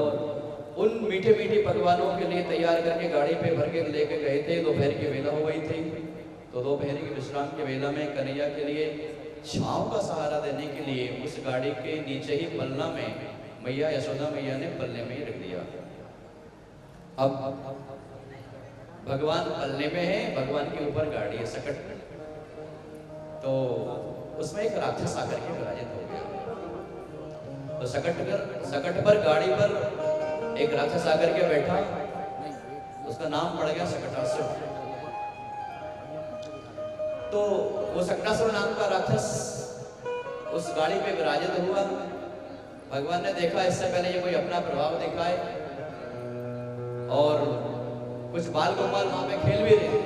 उन मीठे मीठे पकवानों के लिए तैयार करके गाड़ी पे भर के लेके गए थे। दोपहर की वेला हो गई थी, तो दोपहर की विश्राम के वेला में कन्हैया के लिए छांव का सहारा देने के लिए उस गाड़ी के नीचे ही पलना में मैया यशोदा मैया ने पलने में ही रख दिया। अब भगवान पलने में है, भगवान के ऊपर गाड़ी है सकट में, तो उसमें एक राक्षस आकर के विराजित हो गया। तो सकट पर गाड़ी पर एक राक्षस आकर के बैठा, उसका नाम पड़ गया सकटासुर। तो वो सकटासुर नाम का राक्षस उस गाड़ी पे विराजित हुआ। भगवान ने देखा इससे पहले ये कोई अपना प्रभाव दिखाए, और कुछ बाल गोपाल वहां पे खेल भी रहे थे।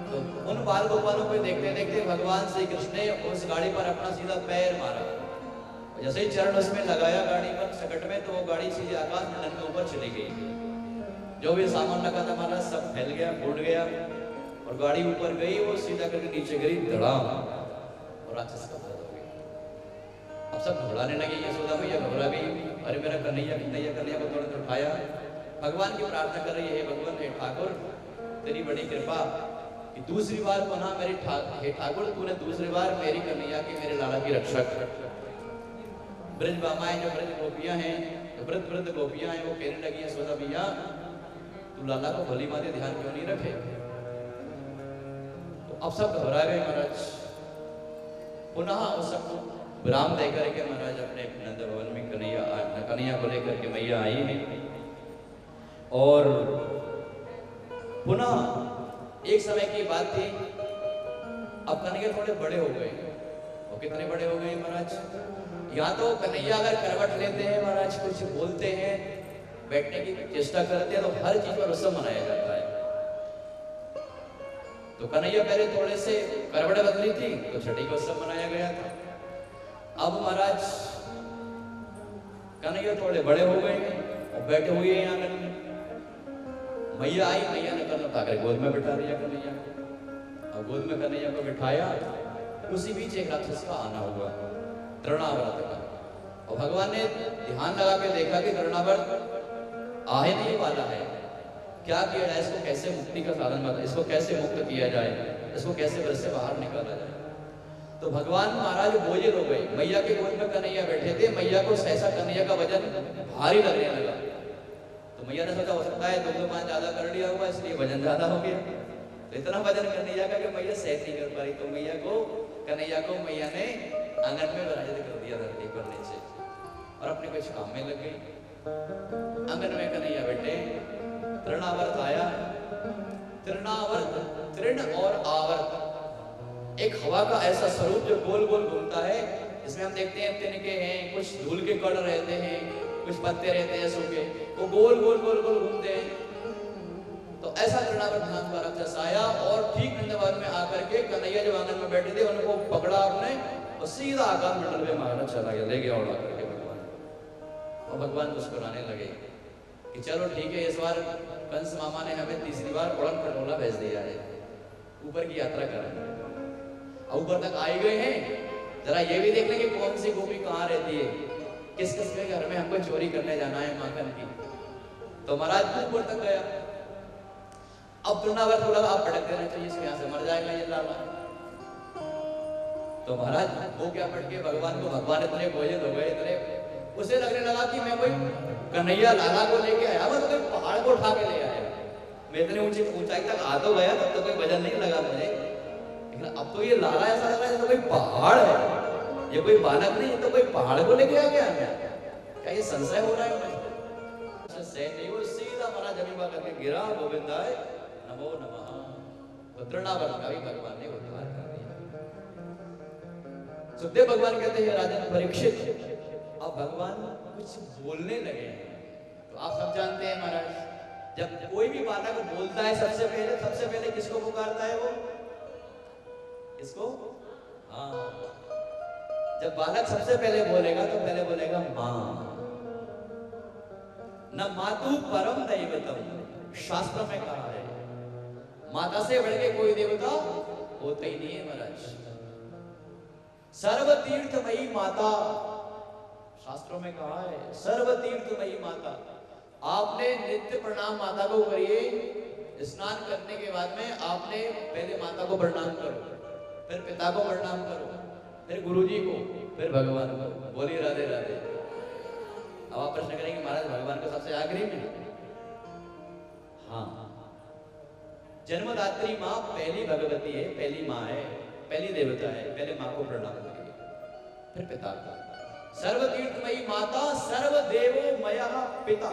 तो उन बाल गोपालों को देखते देखते भगवान श्री कृष्ण ने उस गाड़ी पर अपना सीधा पैर मारा। जैसे ही चरण उसमें लगाया गाड़ी पर सकट में, तो वो गाड़ी सीधे आकाश मंडल के ऊपर चली गई। जो भी सामान लगा था हमारा सब फैल गया, फूट गया, और गाड़ी ऊपर गई, वो सीधा करके नीचे गिरी धड़ाम, और राक्षस का वध हो गया। अब सब घबराने लगे, यशोदा मैया घबरा गई, अरे मेरा कन्हैया कन्हैया कन्हैया को तुरंत उठाया। भगवान की प्रार्थना कर रही है, भगवान हे ठाकुर तेरी बड़ी कृपा कि दूसरी बार पुनः मेरी हे ठाकुर तूने दूसरी बार मेरी कन्हैया की, मेरे लाला की रक्षा कर। ब्रज बामाएं जो ब्रज गोपियां हैं, जो वृद्ध गोपियां हैं, वो कहने लगी यशोदा मैया तू लाला को भली माते ध्यान क्यों नहीं रखे। तो अब सब घबरा गए महाराज। पुनः उस सबको विराम देकर के महाराज अपने नंद भवन में कन्हैया को लेकर के मैया आई है। और पुनः एक समय की बात थी, अब कन्हैया थोड़े बड़े हो गए। वो कितने बड़े हो गए महाराज, या तो कन्हैया अगर करवट लेते हैं महाराज, कुछ बोलते हैं, बैठने की चेष्टा करते हैं, तो हर चीज पर उत्सव मनाया जाता है। तो कन्हैया पहले थोड़े से करवट बदली थी, तो छठी का उत्सव मनाया गया था। अब महाराज कन्हैया थोड़े बड़े हो गए और बैठे हुए हैं आंगन में। मैया आई, मैया ने कन्हैया उठाकर गोद में बिठा दिया कन्हैया को, और गोद में कन्हैया को बिठाया। उसी बीच एक राक्षस का आना हुआ, तृणावर्त का, और भगवान ने ध्यान लगा के देखा कि तृणावर्त आए नहीं वाला है, क्या किया जाए, इसको कैसे मुक्ति का साधन बना, इसको कैसे मुक्त किया जाए, इसको कैसे ब्रज से बाहर निकाला जाए। तो भगवान महाराज बोझिल हो गए, मैया के गोद में कन्हैया बैठे थे, मैया को सहसा कन्हैया का वजन भारी लगने लगा। तो मैया ने सोचा हो सकता है 2-2 ज्यादा कर लिया होगा, इसलिए वजन ज्यादा हो गया। तो इतना वजन कन्हैया का कि मैया सहन नहीं कर पा रही, तो कन्हैया को मैया ने आंगन में विराजित कर दिया धरती पर नीचे, और अपने कुछ काम में लग गई। आंगन में कन्हैया बैठे, तृणावर्त आया। तृणावर्त, तृण और आवर्त, एक हवा का ऐसा स्वरूप जो गोल गोल घूमता है। इसमें हम देखते हैं तिनके हैं, कुछ धूल के कण रहते हैं, कुछ पत्ते रहते हैं सूखे, वो गोल गोल गोल गोल घूमते हैं। तो ऐसा तृणावर्त नाम का राक्षस आया, और ठीक नंदवन में आकर के कन्हैया जो आंगन में बैठे थे उनको पकड़ा आपने, और सीधा आकाश मंडल में मारना चला गया, ले गया उड़ा करके भगवान। और भगवान मुस्कुराने लगे कि चलो ठीक है, इस बार कंस मामा ने हमें तीसरी बार उड़न खटोला भेज दिया है, ऊपर की यात्रा करें। और ऊपर तक आए गए हैं, जरा ये भी देख लें कि कौन सी गोपी कहाँ रहती है, किस किस के घर में हमको चोरी करने जाना है माखन की। तो महाराज ऊपर तक गया। अब तृणावर्त बोला आप भटक देना चाहिए, इसके यहाँ से मर जाएगा ये लाला। तो महाराज वो क्या पढ़ के भगवान इतने बोझिल हो गए, इतने उसे लगने लगा कि मैं कोई कन्हैया लाला को लेके आया, मैं तो कोई पहाड़ को उठा के ले आया। मैं इतनी ऊंचाई तक आ तो गया, तब तो कोई वजन नहीं लगा मुझे, लेकिन अब तो ये लाला ऐसा लग रहा है तो कोई पहाड़ है, ये कोई बालक नहीं, ये तो कोई पहाड़ को लेके आ गया। क्या ये संशय हो रहा है मुझे? सहन नहीं, वो सीधा मरा जमीन पर करके गिरा, गोविंदाय नमो नमः। तो तृणावर्त का भी भगवान ने उद्धार कर दिया। सुखदेव भगवान कहते हैं राजन परीक्षित, अब भगवान कुछ बोलने लगे। तो आप सब जानते हैं महाराज, जब कोई भी बालक बोलता है सबसे पहले किसको पुकारता है वो? किसको? हाँ, जब बालक सबसे पहले बोलेगा तो पहले बोलेगा माँ। न मातु परम दैवतम, शास्त्र में कहा है माता से बढ़ के कोई देवता होता ही नहीं है महाराज। सर्व तीर्थमयी माता, शास्त्रों में कहा है सर्व तीर्थमयी माता। आपने नित्य प्रणाम माता को करिए, स्नान करने के बाद में आपने पहले माता को प्रणाम करो, फिर पिता को प्रणाम करो, फिर गुरुजी को, फिर भगवान को। बोलिए राधे राधे। अब आप प्रश्न करेंगे महाराज भगवान को सबसे आखिरी में? हाँ, जन्मदात्री माँ पहली भगवती है, पहली माँ है, पहली देवता है, पहले माँ को प्रणाम करिए, फिर पिता को। सर्वतीर्थमयी माता, सर्वदेवो मया पिता,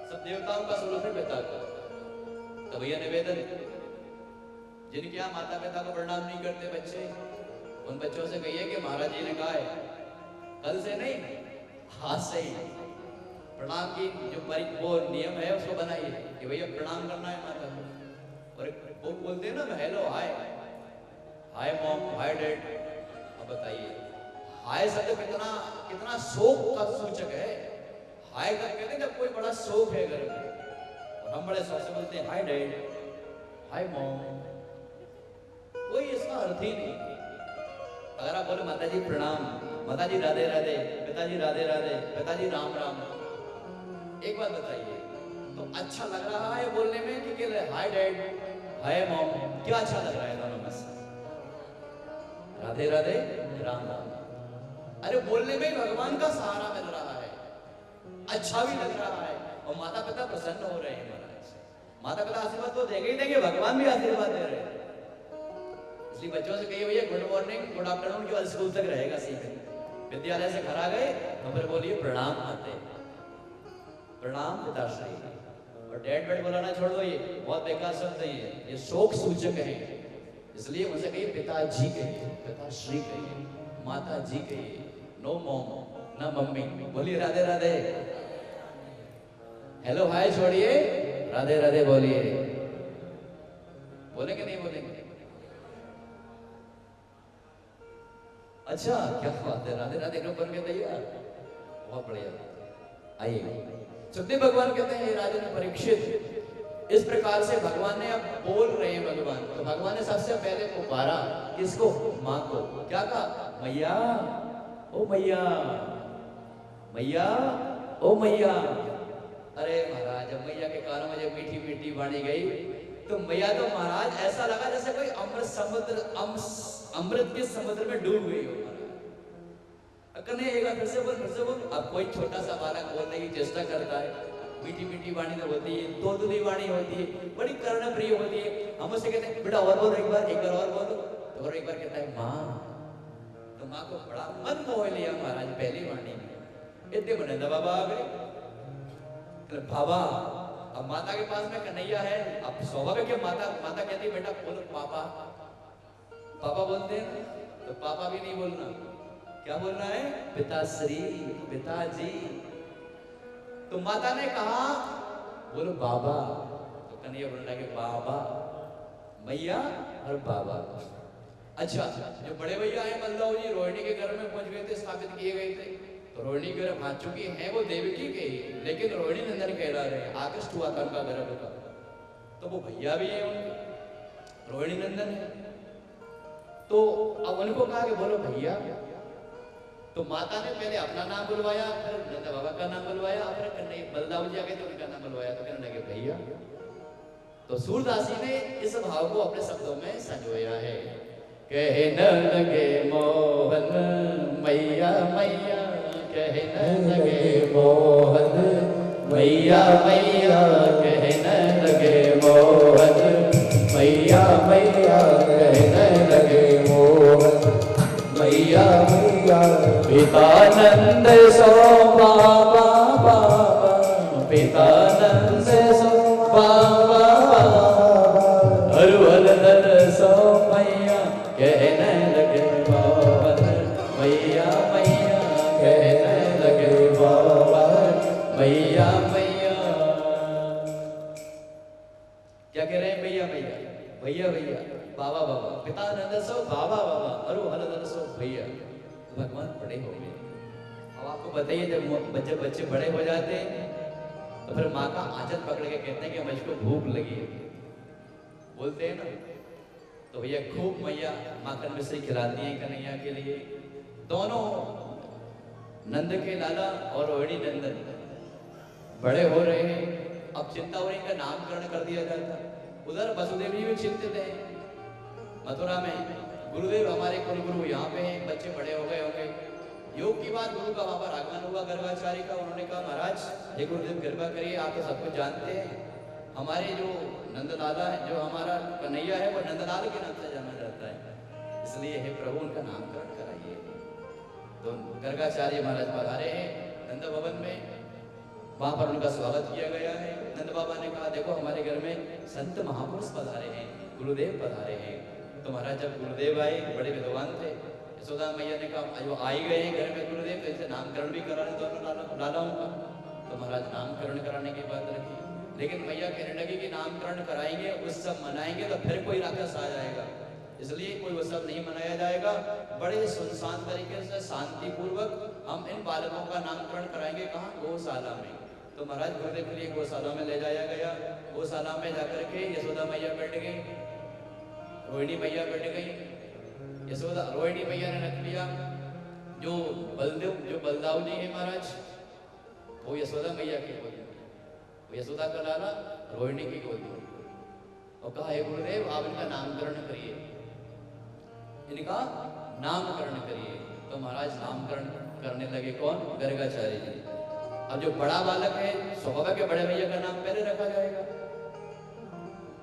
सब देवताओं का स्वरूप है पिता का। तो भैया निवेदन, जिनके यहाँ माता पिता को प्रणाम नहीं करते बच्चे, उन बच्चों से कहिए कि महाराज जी ने कहा है कल से नहीं, आज से ही प्रणाम की जो वो नियम है उसको बनाइए कि भैया प्रणाम करना है माता को। और वो बोलते हैं ना hello hi, hi mom, hi dad. अब बताइए हाय शब्द कितना कितना शोक का सूचक है। हाय का कहते हैं जब कोई बड़ा शोक है घर में, और हम बड़े शौक से बोलते हैं हाय डैड, हाय मॉम, कोई इसका अर्थ ही नहीं। अगर आप बोले माता जी प्रणाम, माता जी राधे राधे, पिताजी राधे राधे, पिताजी राम राम, एक बात बताइए तो अच्छा लग रहा है बोलने में कि हाय डैड, हाय मॉम, क्या अच्छा लग रहा है दोनों में से? राधे राधे, राम राम। अरे बोलने में भगवान का सहारा मिल रहा है, अच्छा भी लग रहा है, और माता पिता प्रसन्न हो रहे हैं महाराज। माता पिता आशीर्वाद तो देंगे ही देंगे, भगवान भी आशीर्वाद दे रहे हैं। इसलिए बच्चों से कहिए भैया गुड मॉर्निंग, गुड आफ्टरनून केवल स्कूल तक रहेगा, सीखे। विद्यालय से घर आ गए तो फिर बोलिए प्रणाम आते, प्रणाम पिताश्री। और डैड बैड बोलाना छोड़ दो, ये बहुत बेकार शब्द है, ये शोक सूचक है। इसलिए मुझसे कहिए पिताजी कहिए, पिताश्री कहिए, माता जी कहिए, नो मॉम ना मम्मी। बोलिए राधे राधे, हेलो हाय छोड़िए, राधे राधे बोलिए। बोलेंगे नहीं बोलेंगे? अच्छा क्या बात है, राधे राधे ग्रुप बन के तैयार, बहुत बढ़िया। आइए सुखदेव भगवान कहते हैं राजन परीक्षित, इस प्रकार से भगवान ने अब बोल रहे हैं भगवान, तो भगवान ने सबसे पहले पुकारा किसको? माँ को। क्या कहा? मैया ओ मैया, मैया ओ मैया। अरे महाराज जब मैया के कानों में जब मीठी मीठी वाणी गई तो मैया तो महाराज ऐसा लगा जैसे कोई अमृत के समुद्र में डूब गई हो। कन्हैया एक बार फिर से बोल। अब कोई छोटा सा बालक बोलने की चेष्टा करता है, मीठी मीठी वाणी तो होती है, तोतली वाणी होती है, बड़ी कर्ण प्रिय होती है। हम उससे कहते हैं बेटा और बोल, एक बार और बोलो, तो और एक बार कहता है माँ। तो माँ को बड़ा मन मोह लिया महाराज पहली वाणी में। इतने में नंदा बाबा आ गए। बाबा अब माता के पास में कन्हैया है, अब स्वाभाविक है माता कहती है बेटा बोलो पापा। पापा बोलते हैं तो पापा भी नहीं बोलना, क्या बोलना है? पिताश्री, पिताजी। तो माता ने कहा बोलो बाबा, तो कन्हैया बोलने लगे बाबा, मैया और बाबा। अच्छा जो बड़े भैया है बलदाऊ जी रोहिणी के घर में पहुंच गए थे, स्थापित किए गए थे। तो रोहिणी के गर्भ, हाँ चूंकि है वो देवकी के ही, लेकिन रोहिणी नंदन कहला रहे हैं, आकृष्ट हुआ था उनका गर्भ का, तो वो भैया भी है उनके, रोहिणी नंदन है। तो अब उनको कहा कि बोलो भैया। तो माता ने पहले अपना नाम बुलवाया, फिर नंदा बाबा का नाम बुलवाया, फिर कन्हैया बलदाऊ जी आ गए तो उनका नाम बुलवाया, तो कहने लगे भैया। तो सूरदासी ने इस भाव को अपने शब्दों में संजोया है। कहने लगे मोहन मैया मैया, कहने लगे मोहन मैया मैया, कहने लगे मोहन मैया मैया, कहने लगे मोहन मैया मैया। पितानंद सो बाबा बाबा, पितानंद सो बाबा बाबा, हर दर सो मैया, कहने लगे मोहन मैया मैया, कहने लगे मोहन मैया मैया। क्या कह रहे हैं? भैया भैया, भैया भैया, बाबा बाबा, पितानंद सो बाबा बाबा, अरु हर सो भैया। भगवान बड़े हो गए। अब आपको बताइए जब बच्चे बड़े हो जाते हैं तो फिर माँ का आंचल पकड़ के कहते हैं कि मुझको भूख लगी है, बोलते हैं ना। तो भैया खूब मैया माखन मिश्री खिलाती हैं कन्हैया के लिए। दोनों नंद के लाला और रोहिणी नंदन बड़े हो रहे हैं। अब चिंता हो रही, इनका नामकरण कर दिया जाता। उधर वसुदेव जी भी चिंतित है मथुरा में। गुरुदेव हमारे कुलगुरु यहाँ पे हैं, बच्चे बड़े हो गए होंगे। योग की बात, गुरु का वहां पर आगमन हुआ गर्भाचारी का। उन्होंने कहा महाराज ये गुरुदेव कृपा करिए, आप तो सब कुछ जानते हैं, हमारे जो नंदलाला है, जो हमारा कन्हैया है, वो नंदलाल के नाम से जाना जाता है, इसलिए हे प्रभु उनका नामकरण कराइए। तो गर्गाचार्य महाराज पधारे हैं नंद भवन में, वहां पर उनका स्वागत किया गया है। नंद बाबा ने कहा देखो हमारे घर में संत महापुरुष पधारे हैं, गुरुदेव पधारे हैं। तो महाराज जब गुरुदेव आए, बड़े विद्वान थे, यशोदा मैया ने कहा जो आई गए हैं घर में गुरुदेव, तो इनसे नामकरण भी कराने दोनों लालाओं का। तो महाराज नामकरण कराने की बात रखी, लेकिन मैया कहने लगी कि नामकरण कराएंगे, उत्सव मनाएंगे तो फिर कोई राक्षस आ जाएगा, इसलिए कोई उत्सव नहीं मनाया जाएगा। बड़े सुनसान तरीके से शांति पूर्वक हम इन बालकों का नामकरण कराएंगे। कहाँ? गौशाला में। तो महाराज गुरुदेव के लिए गौशाला में ले जाया गया। गौशाला में जाकर के यशोदा मैया बैठ गई, रोहिणी मैया बैठ गई। यशोदा रोहिणी मैया ने रख लिया जो बलदाऊ जी है महाराज, वो यशोदा मैया की गोदी में, वो यशोदा का लाला रोहिणी की गोदी में। और कहा हे गुरुदेव आप इनका नामकरण करिए, इनका नामकरण करिए। तो महाराज नामकरण करने लगे। कौन? गर्गाचार्य जी। अब जो बड़ा बालक है स्वभाव के बड़े भैया का नाम पहले रखा जाएगा।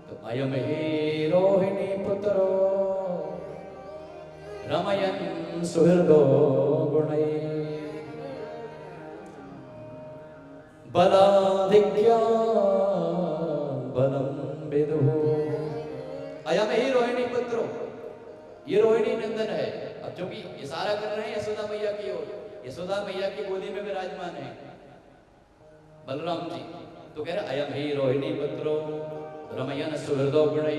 तो अयम ही रोहिणी पुत्रो रमयन सुहृदो गुणै बलाधिक्या बलम विदुः। अयम ही रोहिणी पुत्रो, ये रोहिणी नंदन है। अब जो कि इशारा कर रहे हैं यशोदा मैया की ओर, यशोदा मैया की गोदी में विराजमान है बलराम जी। तो कह रहे अयम ही रोहिणी पुत्रो रमयन सुहृदो गुणै,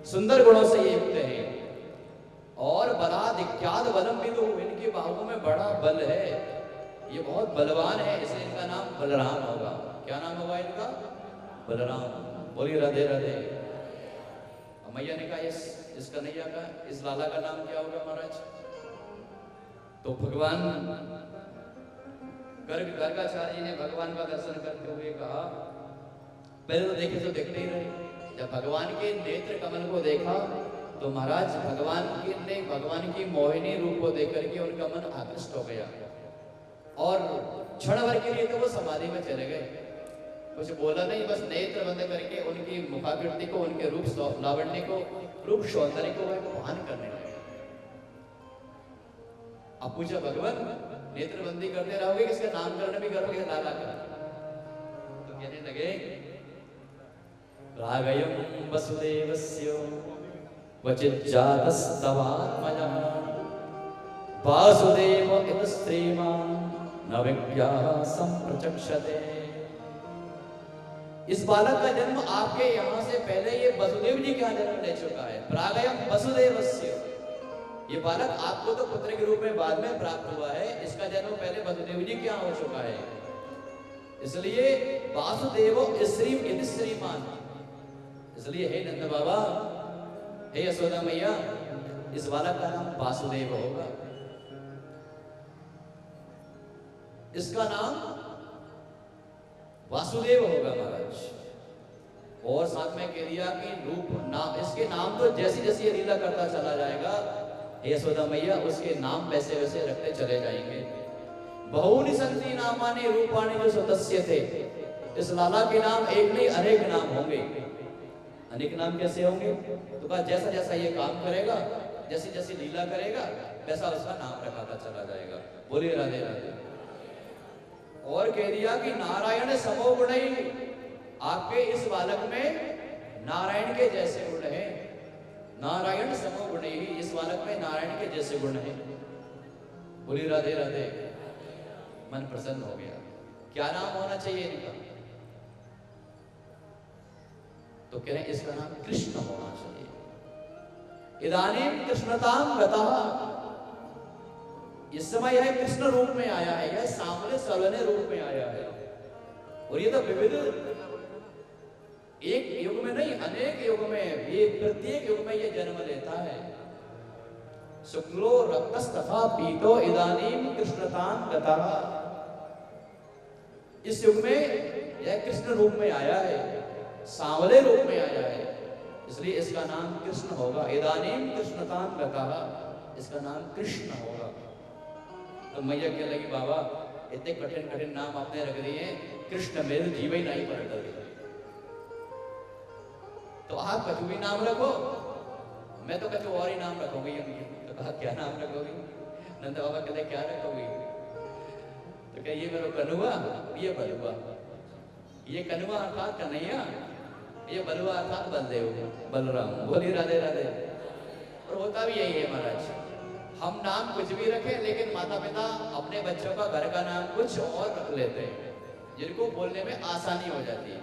सुंदर गुणों से ये युक्त है और बलाधिक्याद बलम विदुः, इनके बाहुओं में बड़ा बल है, ये बहुत बलवान है, इसलिए इनका नाम बलराम होगा। क्या नाम होगा इनका? बलराम। बोलिए राधे राधे। मैया ने कहा इस कन्हैया का, इस लाला का नाम क्या होगा महाराज? तो भगवान गर्गाचार्य ने भगवान का दर्शन करते हुए कहा, पहले तो देखे तो देखते ही रहे। जब भगवान के नेत्र कमल को देखा तो महाराज भगवान की मोहिनी रूप को देख करके उनका मन आकृष्ट हो गया और क्षण भर के लिए तो वो समाधि में चले गए। कुछ बोला नहीं, बस नेत्र बंद करके उनकी मुखाकृति को, उनके रूप लावण्य को, रूप सौंदर्य को वह भान करने लगे। अब पूछा भगवान नेत्रबंदी करते रहोगे, किसका नामकरण भी करोगे लाला का? तो कहने लगे रागयं वसुदेवस्य वचिज्जातस्तवात्मजः वासुदेव इति श्रीमान् न विज्ञाः संप्रचक्षते। इस बालक का जन्म आपके यहाँ से पहले ये वसुदेव जी के यहाँ जन्म ले चुका है। प्रागयं वसुदेवस्य, ये बालक आपको तो पुत्र के रूप में बाद में प्राप्त हुआ है, इसका जन्म पहले वसुदेव जी के यहाँ हो चुका है। इसलिए वासुदेवो इति श्रीमान, इसलिए हे नंद बाबा, हे यशोदा मैया, इस बालक का नाम वासुदेव होगा। इसका नाम वासुदेव होगा महाराज। और साथ में कह दिया कि रूप नाम, इसके नाम तो जैसी जैसी ये लीला करता चला जाएगा यशोदा मैया, उसके नाम वैसे वैसे रखते चले जाएंगे। बहुनि सन्ति नामानि रूपाणि जो सतस्य थे, इस लाला के नाम एक नहीं अनेक नाम होंगे। अनेक नाम कैसे होंगे? तो कहा जैसा जैसा ये काम करेगा, जैसी जैसी लीला करेगा, वैसा उसका नाम रखाता चला जाएगा। बोलिए राधे राधे। और कह दिया कि नारायण समो गुण, आपके इस बालक में नारायण के जैसे गुण है। नारायण समो गुण, इस बालक में नारायण के जैसे गुण है। बोलिए राधे राधे। मन प्रसन्न हो गया। क्या नाम होना चाहिए इनका? तो कह रहे हैं इसका नाम कृष्ण होना चाहिए। इदानीं कृष्णतां गतः, इस समय यह कृष्ण रूप में आया है, यह सांवले सवने रूप में आया है। और ये तो विविध, एक युग में नहीं अनेक युग में, ये प्रत्येक युग में ये जन्म लेता है। शुक्लो रक्तस्तथा पीतो इदानीं कृष्णतां गतः, इस युग में यह कृष्ण रूप में आया है, सांवले रूप में आया है, इसलिए इसका नाम कृष्ण होगा। इदानीं कृष्णतां गतः, इसका नाम कृष्ण होगा। तो मैया क्या लगी, बाबा इतने कठिन कठिन नाम आपने रख दिए, कृष्ण मेरे जीव ही नहीं पलट गए, तो आप कछु भी नाम रखो, मैं तो कछु और ही नाम रखूंगी। तो कहा क्या नाम रखोगी? नंद बाबा कहते क्या रखोगी? तो क्या ये मेरा कनुआ, ये बलुआ, ये कनुआ अर्थात कन्हैया, ये बलुआ अर्थात बलदेव, बलराम। बोली राधे राधे। और होता भी यही है महाराज, हम नाम कुछ भी रखें लेकिन माता पिता अपने बच्चों का घर का नाम कुछ और रख लेते हैं, जिनको बोलने में आसानी हो जाती है।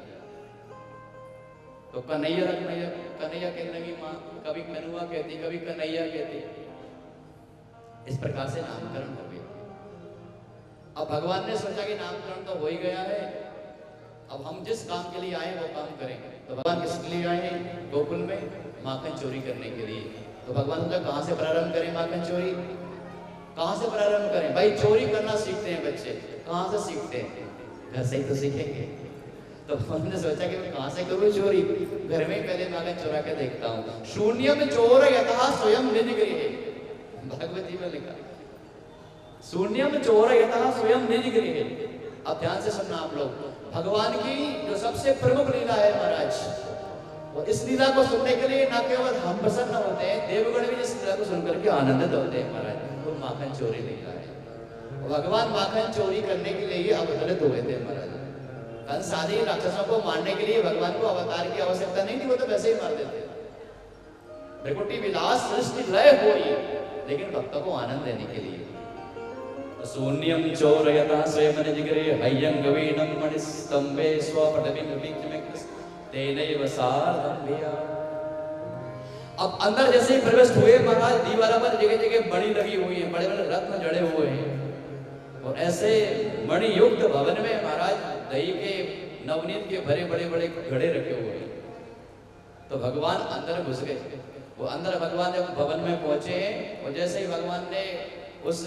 तो कन्हैया रखना, कन्हैया कहने लगी माँ, कभी कनुआ कहती, कभी कन्हैया कहती। इस प्रकार से नामकरण हो गया। अब भगवान ने सोचा कि नामकरण तो हो ही गया है, अब हम जिस काम के लिए आए वो काम करेंगे। तो भगवान किसके लिए आए हैं? गोकुल में माखन चोरी करने के लिए। तो भगवान सोचा कहाँ से प्रारंभ करें माखन चोरी? कहाँ से प्रारंभ करें? भाई चोरी करना सीखते हैं बच्चे, कहाँ से सीखते हैं? घर से ही तो सीखेंगे। तो हमने सोचा कि मैं कहाँ से करूँ चोरी, घर में ही पहले माखन चुरा के देखता हूँ। शून्य में चोर यथा स्वयं निज गृहे, भगवत जी में लिखा, शून्य में चोर यथा स्वयं निज गृहे। अब ध्यान से सुनना आप लोग, भगवान की जो सबसे प्रमुख लीला है महाराज, और इस लीला को सुनने के लिए न केवल हम प्रसन्न होते हैं, देवगण भी इस लीला को सुनकर के आनंदित होते हैं महाराज। वो माखन चोरी लीला है। भगवान माखन चोरी करने के लिए ही अवतरित हुए थे महाराज। कंस आदि राक्षसों को मारने के लिए भगवान को अवतार की आवश्यकता नहीं थी, वो तो वैसे ही मार देते। भृकुटी विलास सृष्टि लय हुई, लेकिन भक्तों को आनंद देने के लिए। शून्यम चोरयता स्वयं निजगृहे हयं गवीनं मणिस्तंभे स्वपटविं विक्रमे तेनैव सार्धं भिया। अब अंदर जैसे ही प्रवेश हुए महाराज, दीवारों पर जगह जगह मणि लगी हुई है, बड़े बड़े रत्न जड़े हुए हैं, और ऐसे मणि युक्त भवन में महाराज दही के नवनीत के भरे बड़े बड़े घड़े रखे हुए हैं। तो भगवान अंदर घुस गए। वो अंदर भगवान जब भवन में पहुंचे, और जैसे ही भगवान ने उस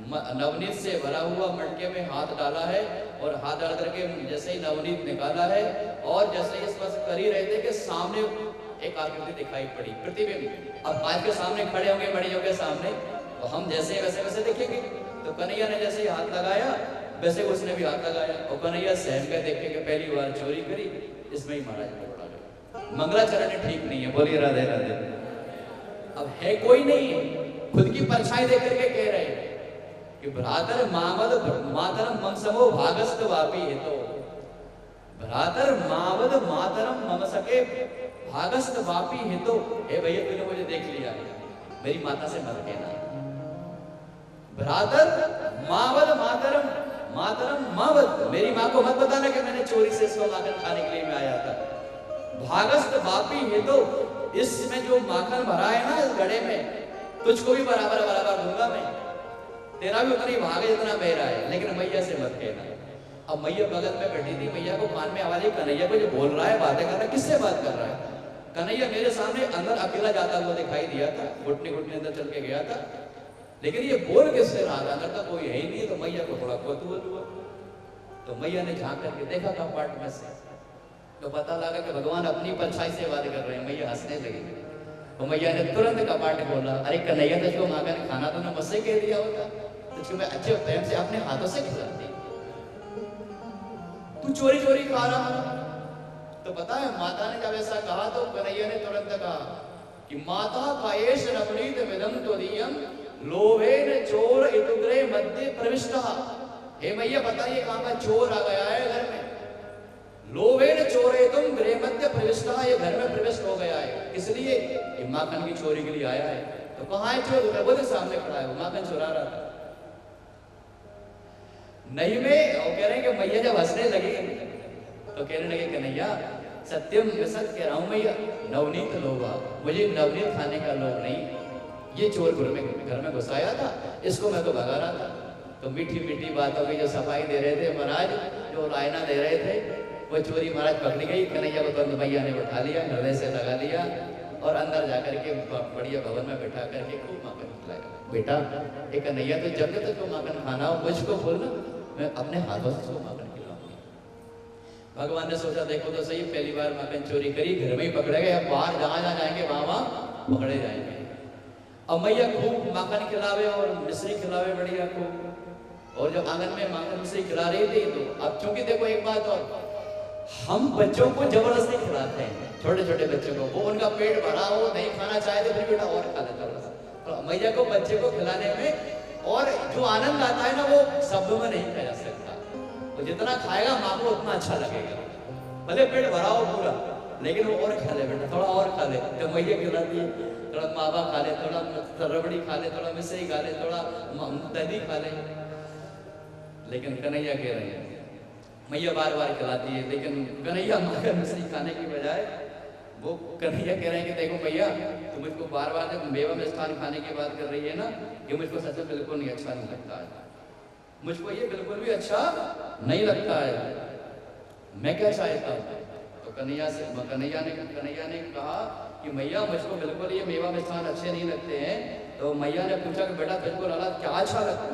नवनीत से भरा हुआ मटके में हाथ डाला है, और हाथ डाल करके जैसे ही नवनीत निकाला है, और जैसे ही स्पर्श कर ही रहे थे कि सामने एक आकृति दिखाई पड़ी, प्रतिबिंब। अब आज के सामने खड़े होंगे मणियों के सामने, तो हम जैसे वैसे वैसे दिखेंगे। तो कन्हैया ने जैसे ही हाथ लगाया, वैसे उसने भी हाथ लगाया, और कन्हैया सहम गए देख के पहली बार चोरी करी, इसमें ही महाराज को पड़ा गया। मंगलाचरण ठीक नहीं है, बोलिए राधे राधे। अब है कोई नहीं है, खुद की परछाई देख करके कह रहे हैं कि भ्रातर मावद मातरम मम समो भागस्त वापी है। तो भ्रातर मावद मातरम मम सके भागस्त वापी है। तो हे भैया तूने मुझे देख लिया, मेरी माता से मत कहना। भ्रातर मावद मातरम मातरम मावद, मेरी माँ को मत बताना कि मैंने चोरी से इसको माखन खाने के लिए मैं आया था। भागस्त वापी है, तो इसमें जो माखन भरा है ना इस घड़े में, तुझको भी बराबर बराबर दूंगा मैं, तेरा भी उतना ही भाग है जितना मेरा है, लेकिन मैया से मत कहना। अब मैया बगल में बैठी थी, मैया को कान में आवाज आई, कन्हैया को जो बोल रहा है, बातें कर रहा है, किससे बात कर रहा है? कन्हैया मेरे सामने अंदर अकेला जाता हुआ दिखाई दिया था, घुटने घुटने अंदर चल के गया था, लेकिन ये बोल किससे रहा था? अंदर तो कोई है ही नहीं। तो मैया को थोड़ा कौतूहल हुआ, तो मैया ने झांक करके देखा कपाट में से, तो पता लगा कि भगवान अपनी परछाई से बात कर रहे हैं। मैया हंसने लगी, तो मैया ने तुरंत कपाट खोला। अरे कन्हैया, तुझको माखन खाना तो ना मुझसे कह दिया होता, तुझको मैं अच्छे प्रेम से अपने हाथों से खिलाती, तू चोरी चोरी खा रहा। तो पता है माता ने जब ऐसा कहा, तो कन्हैया ने तुरंत कहा कि माता कायेश नवनीत विदम त्वदीयम लोभेन चोर इतुग्रे मध्य प्रविष्टा। हे मैया बताइए कहां का चोर आ गया है घर में? लोभेन चोरे तुम गृह मध्य प्रविष्टा, ये घर में प्रविष्ट हो गया है। इसलिए ये माखन की चोरी के लिए आया है। तो कहां है चोर? बोले सामने खड़ा है, वो माखन चुरा रहा था। नहीं में वो कह रहे हैं कि मैया जब हंसने लगी, तो कहने लगे कन्हैया सत्यम सत्य कह रहा हूं मैया, नवनीत लोभा, मुझे नवनीत खाने का लोभ नहीं। ये चोर घर में घुसाया था, इसको मैं तो भगा रहा था। तो मीठी मीठी बातों की जो सफाई दे रहे थे महाराज, जो रायना दे रहे थे, वो चोरी महाराज पकड़ी गई। कन्हैया को तुरंत मैया ने उठा लिया, हृदय से लगा लिया, और अंदर जाकर के बढ़िया भवन में बैठा करके खूब माखन खिलाया। बेटा एक कन्हैया, तो जब तक तो माखन खाना हो मुझको बोलना, मैं अपने हाथों से उसको माखन खिलाऊंगी। भगवान ने सोचा देखो तो सही, पहली बार माखन चोरी करी, घर में ही पकड़े गए, अब बाहर जहां जहां जाएंगे वहां पकड़े जाएंगे। अब मैया खूब माखन खिलावे और मिश्री खिलावे बढ़िया खूब, और जब आंगन में माखन मिश्री खिला रही थी, तो अब चूंकि देखो एक बात और, हम बच्चों को जबरदस्ती खिलाते हैं, छोटे छोटे बच्चों को, वो उनका पेट भरा हो, नहीं खाना चाहे तो फिर बेटा और खा लेता। तो मैया को बच्चे को खिलाने में और जो आनंद आता है ना वो शब्दों में नहीं कहा जा सकता। वो जितना खाएगा माँ को उतना अच्छा लगेगा, भले पेट भरा हो पूरा, लेकिन वो और खा ले बेटा, थोड़ा और खा ले। तो मैया खिलाती है, थोड़ा मावा खा ले, थोड़ा रबड़ी खा ले, थोड़ा मिसरी खा ले, थोड़ा दही खा ले। लेकिन कन्हैया कह रहे हैं, मैया बार बार खिलाती है, लेकिन कन्हैया माखन मिश्री खाने की बजाय वो कन्हैया कह रहे हैं कि देखो भैया, तुम मुझको बार बार जब मेवा मिष्ठान खाने की बात कर रही है ना, ये मुझको सच में बिल्कुल नहीं अच्छा नहीं लगता है, मुझको ये बिल्कुल भी अच्छा नहीं लगता है, मैं क्या चाहता हूँ। तो कन्हैया ने कहा कि मैया मुझको बिल्कुल ये मेवा मिष्ठान अच्छे नहीं लगते हैं। तो मैया ने पूछा कि बेटा तुझको लाला क्या अच्छा लगता है।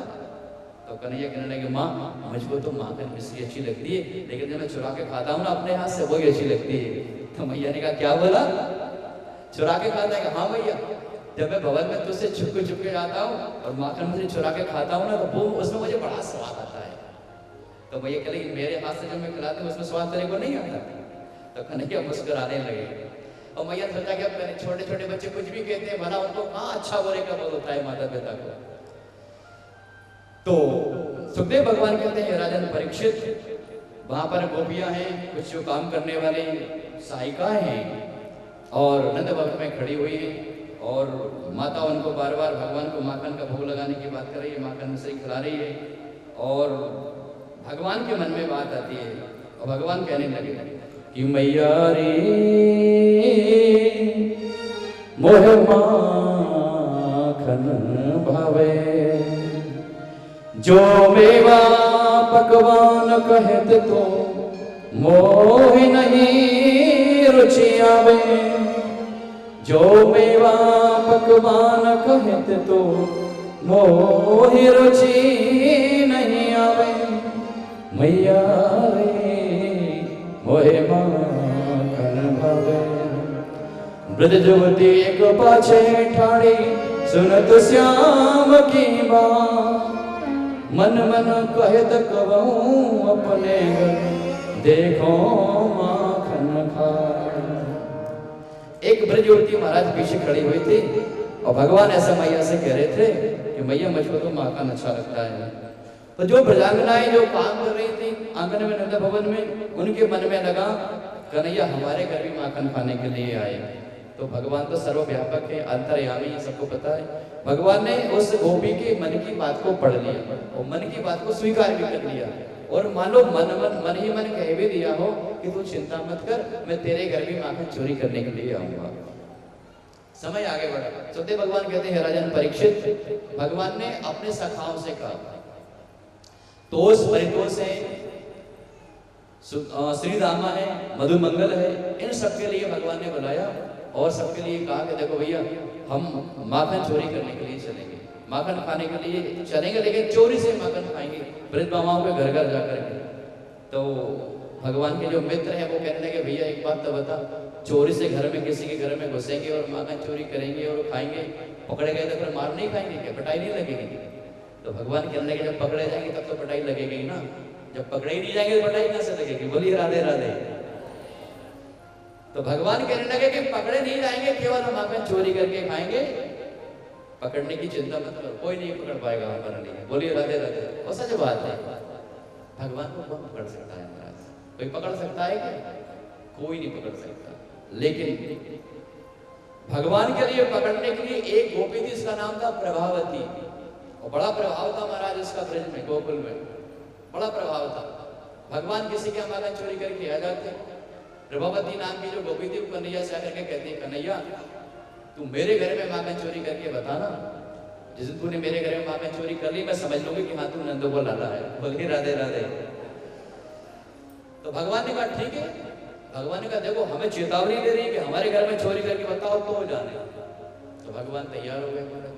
तो कन्हैया कहने लगे, माँ मुझको तो माखन मिश्री अच्छी लगती है, लेकिन जब मैं चुरा के खाता हूँ ना अपने हाथ से, वही अच्छी लगती है। तो मैया ने कहा क्या बोला, चुरा के खाता है? हाँ भैया, जब मैं भवन में तुझसे छुप के जाता हूँ और माखन मिश्री चुरा के खाता हूँ ना, तो वो उसमें मुझे बड़ा स्वाद आता है। तो भैया कह लगी मेरे हाथ से जब मैं खिलाती हूँ उसमें स्वाद तेरे को नहीं आता। तो कन्हैया मुस्कुराने लगे। और मैया ने सोचा कि अब छोटे छोटे बच्चे कुछ भी कहते हैं, भला उनको कहाँ अच्छा बुरे का बोल होता है माता पिता को। तो सुखदेव भगवान कहते हैं राजन परीक्षित, वहां पर गोपियां हैं, कुछ जो काम करने वाले सहायिकाएं हैं, और नंद भवन में खड़ी हुई है, और माता उनको बार बार भगवान को माखन का भोग लगाने की बात कर रही है, माखन मिश्री खिला रही है। और भगवान के मन में बात आती है और भगवान कहने लगे कि मैया रे मोह माखन भावे, जो मेवा पकवान कहत तो मोह नहीं रुचि आवे, जो मेवा पकवान कहत तो मोह रुचि नहीं आवे, मैया रे मोहे माखन भावे। ब्रज जुवती एक पाछे ठाड़ी, सुनत श्याम की बात, मन मन कहत कहूँ अपने देखो माखन खा। एक ब्रज युवती महाराज पीछे खड़ी हुई थी और भगवान ऐसा मैया से कह रहे थे कि मैया मुझको तो माखन अच्छा लगता है। तो जो ब्रजांगनाएं जो काम कर रही थी आंगन में नंद भवन में, उनके मन में लगा कन्हैया हमारे घर भी माखन खाने के लिए आए। तो भगवान तो सर्वव्यापक है, अंतर्यामी, सबको पता है। भगवान ने उस गोपी के मन की बात को पढ़ लिया और मन की बात को स्वीकार भी कर लिया, और मान लो मन ही मन कह भी दिया हो कि तू चिंता मत कर, मैं तेरे घर भी माखन चोरी करने के लिए आऊंगा। समय आगे बढ़ा। सुखदेव भगवान कहते हैं राजन परीक्षित, भगवान ने अपने सखाओं से कहा, तोष परितोष है, श्री दामा है, मधुमंगल है, इन सबके लिए भगवान ने बुलाया और सबके लिए कहा कि देखो भैया हम माखन चोरी करने के लिए चलेंगे, माखन खाने के लिए चलेंगे, लेकिन चोरी से माखन खाएंगे ब्रज मामाओं के घर घर जाकर के। तो भगवान के जो मित्र हैं वो कहने लगे भैया एक बात तो बता, चोरी से घर में किसी के घर में घुसेंगे और माखन चोरी करेंगे और खाएंगे, पकड़े गए तो फिर मार नहीं खाएंगे क्या, पिटाई नहीं लगेगी? तो भगवान कहने लगे जब पकड़े जाएंगे तब तो पिटाई लगेगी ना, जब पकड़े ही नहीं जाएंगे तो पिटाई कैसे लगेगी? बोलिए राधे राधे। तो भगवान कहने लगे कि पकड़े नहीं जाएंगे, केवल हम माखन चोरी करके खाएंगे, पकड़ने की चिंता मत करो, कोई नहीं पकड़ पाएगा हमारे लिए। बोलिए राधे राधे। और सच बात है, भगवान को कौन पकड़ सकता है महाराज? कोई पकड़ सकता है क्या? कोई नहीं पकड़ सकता। लेकिन भगवान के लिए पकड़ने के लिए एक गोपी थी, इसका नाम था प्रभावती, और बड़ा प्रभाव था महाराज इसका ब्रज में, गोकुल में बड़ा प्रभाव था। भगवान किसी के माखन चोरी करके आ जाते, प्रभावती नाम की जो गोपी थी वो कन्हैया से आकर के कहती, कन्हैया तू मेरे घर में माखन चोरी करके बताना, जिस दिन तूने मेरे घर में माखन चोरी कर ली मैं समझ लूंगी कि हाँ तू नंदो को लाला है। बोलिए राधे राधे। तो भगवान ने कहा ठीक है। भगवान ने कहा देखो हमें चेतावनी दे रही है कि हमारे घर में चोरी करके बताओ तो हो जाने। तो भगवान तैयार हो गए महाराज,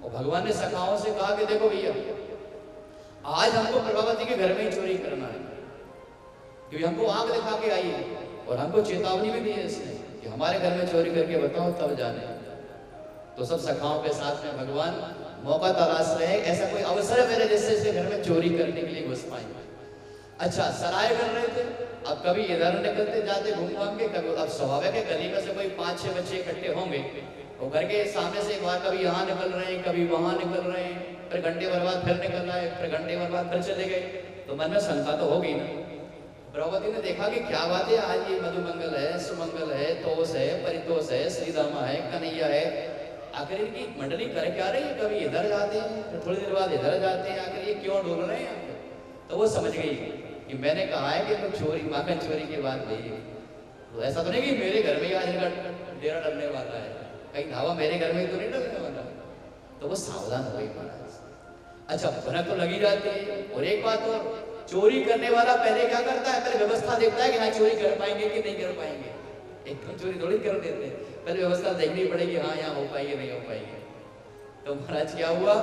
और भगवान ने सखाओं से कहा कि देखो भैया आज हमको प्रभावती के घर में ही चोरी करना है, क्योंकि हमको आंख दिखा के आई है और हमको चेतावनी भी दी है इसने कि हमारे घर में चोरी करके बताओ तब जाने। तो सब सखाओं के साथ में भगवान मौका तलाश रहे, ऐसा कोई अवसर है मेरे जैसे इसके घर में चोरी करने के लिए घुस पाए। अच्छा सराय कर रहे थे, अब कभी इधर निकलते जाते घूम घाम के, कभी अब स्वाभाविक है गली में से कोई 5-6 बच्चे इकट्ठे होंगे वो घर के सामने से एक बार कभी यहाँ निकल रहे हैं, कभी वहां निकल रहे हैं, फिर घंटे भर बाद फिर निकल रहा है, फिर घंटे भर बाद फिर चले गए। तो मन में शंका तो होगी ना। द्रौपदी ने देखा कि क्या बात है, आज ये मधुमंगल है, सुमंगल है, तोष है, परितोष है, श्रीदामा है, कन्हैया है, आखिर इनकी मंडली कर क्या रही है? कभी इधर जाते हैं, फिर थोड़ी देर बाद इधर जाते हैं, आखिर ये क्यों डोल रहे हैं? तो वो समझ गई कि मैंने कहा है कि तुम चोरी, माखन चोरी की बात नहीं, तो ऐसा तो नहीं कि मेरे घर में आज इनका डेरा डलने वाला है, कहीं धावा मेरे घर में तो नहीं डलने वाला। तो वो सावधान हो गई महाराज। अच्छा, भनक तो लगी जाती है। और एक बात और, चोरी करने वाला पहले क्या करता है? पहले व्यवस्था देखता है कि हाँ चोरी कर पाएंगे कि नहीं कर पाएंगे। एकदम चोरी थोड़ी कर देते हैं, पहले व्यवस्था देखनी पड़ेगी, हाँ यहाँ हो पाएगी नहीं हो पाएगी। तो महाराज क्या हुआ,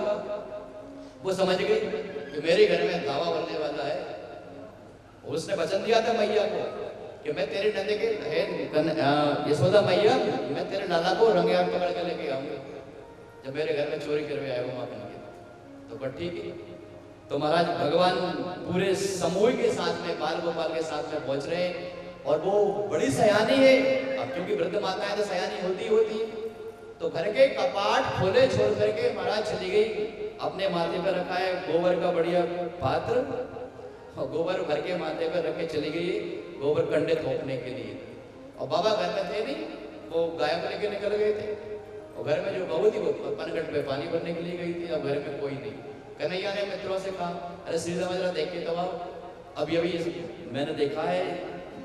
वो समझ गई कि मेरे घर में धावा बनने वाला है। उसने वचन दिया था मैया को कि मैं तेरे नंदे के यशोदा मैया, मैं तेरे लाला को रंगे हाथ पकड़ के लेके आऊंगी जब मेरे घर में चोरी करके आएगा माखन की। तो पर ठीक है। तो महाराज भगवान पूरे समूह के साथ में, बाल गोपाल के साथ में पहुंच रहे हैं। और वो बड़ी सयानी है, अब क्योंकि वृद्ध माताएं तो सयानी होती है। तो घर के कपाट खोले छोड़ करके महाराज चली गई, अपने माथे पर रखा है गोबर का बढ़िया पात्र, और गोबर घर के माथे पर रख के चली गई गोबर कंडे थोपने के लिए। और बाबा घर में थे नहीं, वो गाय को लेके निकल गए थे। और घर में जो बहू थी वो पनघट पे पानी भरने के लिए गई थी। अब घर में कोई नहीं। कन्हैया ने मित्रों से कहा, अरे श्रीराम जरा देख के तो आओ, अभी मैंने देखा है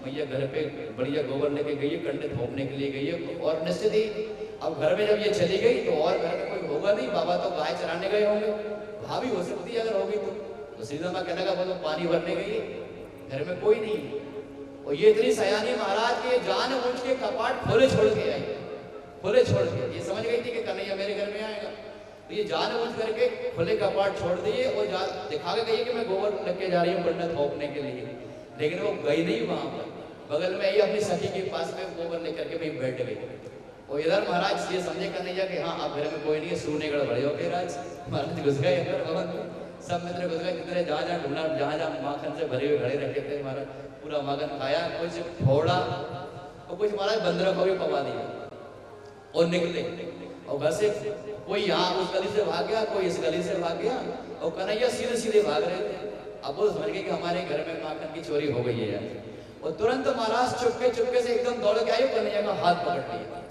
मैया घर पे बढ़िया गोबर लेके गई है, कंडे थोपने के लिए गई है। और निश्चित ही अब घर में जब ये चली गई तो और घर में कोई होगा नहीं, बाबा तो गाय चराने गए होंगे, भाभी हो सकती है अगर होगी तो श्रीरामा कहने लगा वो तो पानी भरने गई, घर में कोई नहीं। और ये इतनी सयानी महाराज के जानबूझ के कपाट खोले छोड़ के आई, खोले छोड़ के। ये समझ गई थी कि कन्हैया मेरे घर में आएगा, तो ये जानबूझ करके खुले कपाट छोड़ दिए और दिखा के गई कि मैं गोबर लेके जा रही हूँ कंडे थोपने के लिए। लेकिन वो गई नहीं वहां पर, बगल में ही अपनी सखी के पास में गोबर लेकर के वहीं बैठ गई। और इधर महाराज ये समझे कन्हैया कि हाँ अब घर में कोई नहीं है, सूने गड़बड़े हो गए। महाराज घुस गए अंदर भवन में, सब मित्र घुस गए, जितने जहाँ जहाँ ढूंढा, जहाँ जहाँ माखन से भरे हुए घड़े रखे थे महाराज, पूरा माखन खाया, कुछ फोड़ा और कुछ महाराज बंदरों को भी पवा दिया और निकले। और घर से कोई यहाँ उस गली से भाग गया, कोई इस गली से भाग गया, और कन्हैया सीधे सीधे भाग रहे थे। अब वो समझ गए कि हमारे घर में माखन की चोरी हो गई है। और तुरंत महाराज चुपके से एकदम दौड़ के आए, कन्हैया का हाथ पकड़ लिया।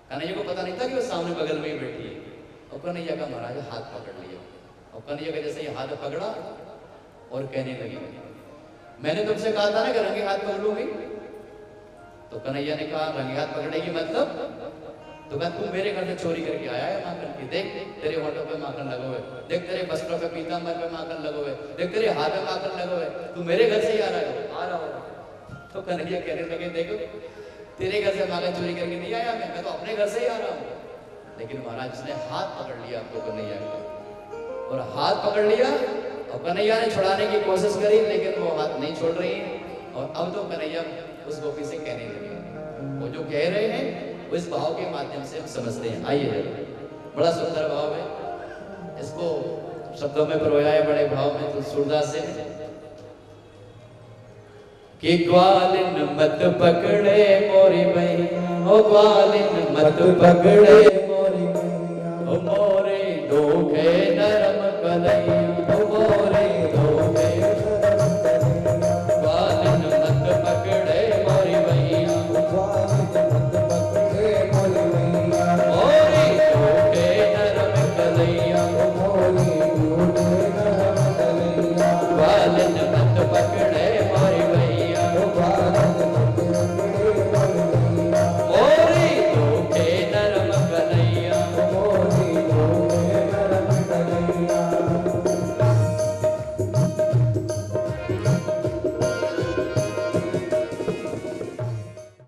कन्हैया को पता नहीं था कि वो सामने बगल में ही बैठी है। और कन्हैया का महाराज हाथ पकड़ लिया, और कन्हैया का जैसे ये हाथ पकड़ा और कहने लगी, मैंने तुमसे कहा था ना कि रंगे हाथ पकड़ूंगी। तो कन्हैया ने कहा रंगे हाथ पकड़ेगी मतलब? तो कहा तू मेरे घर से चोरी करके आया है माखन की, देख तेरे होठों पे माखन लगे हुए, देख तेरे वस्त्रों पे पीतांबर पे माखन लगे हुए, देख तेरे हाथ में माखन लगे हुए, तू मेरे घर से ही आ रहा हो। तो कन्हैया कहने लगे देखो तेरे घर से माखन चोरी करके नहीं आया मैं तो अपने घर से ही आ रहा हूँ। लेकिन महाराज ने हाथ पकड़ लिया आपको कन्हैया का, और हाथ पकड़ लिया और कन्हैया ने छुड़ाने की कोशिश करी, लेकिन वो हाथ नहीं छोड़ रही। और अब तो कन्हैया उस गोपी से कहने लगे, वो जो कह रहे हैं इस भाव के माध्यम से हम समझते हैं। आइए, बड़ा सुंदर भाव है, इसको शब्दों में परोया है बड़े भाव में। तो सूरदास से कि ग्वालिन मत पकड़े मोरी बहन, ओ ग्वालिन मत पकड़े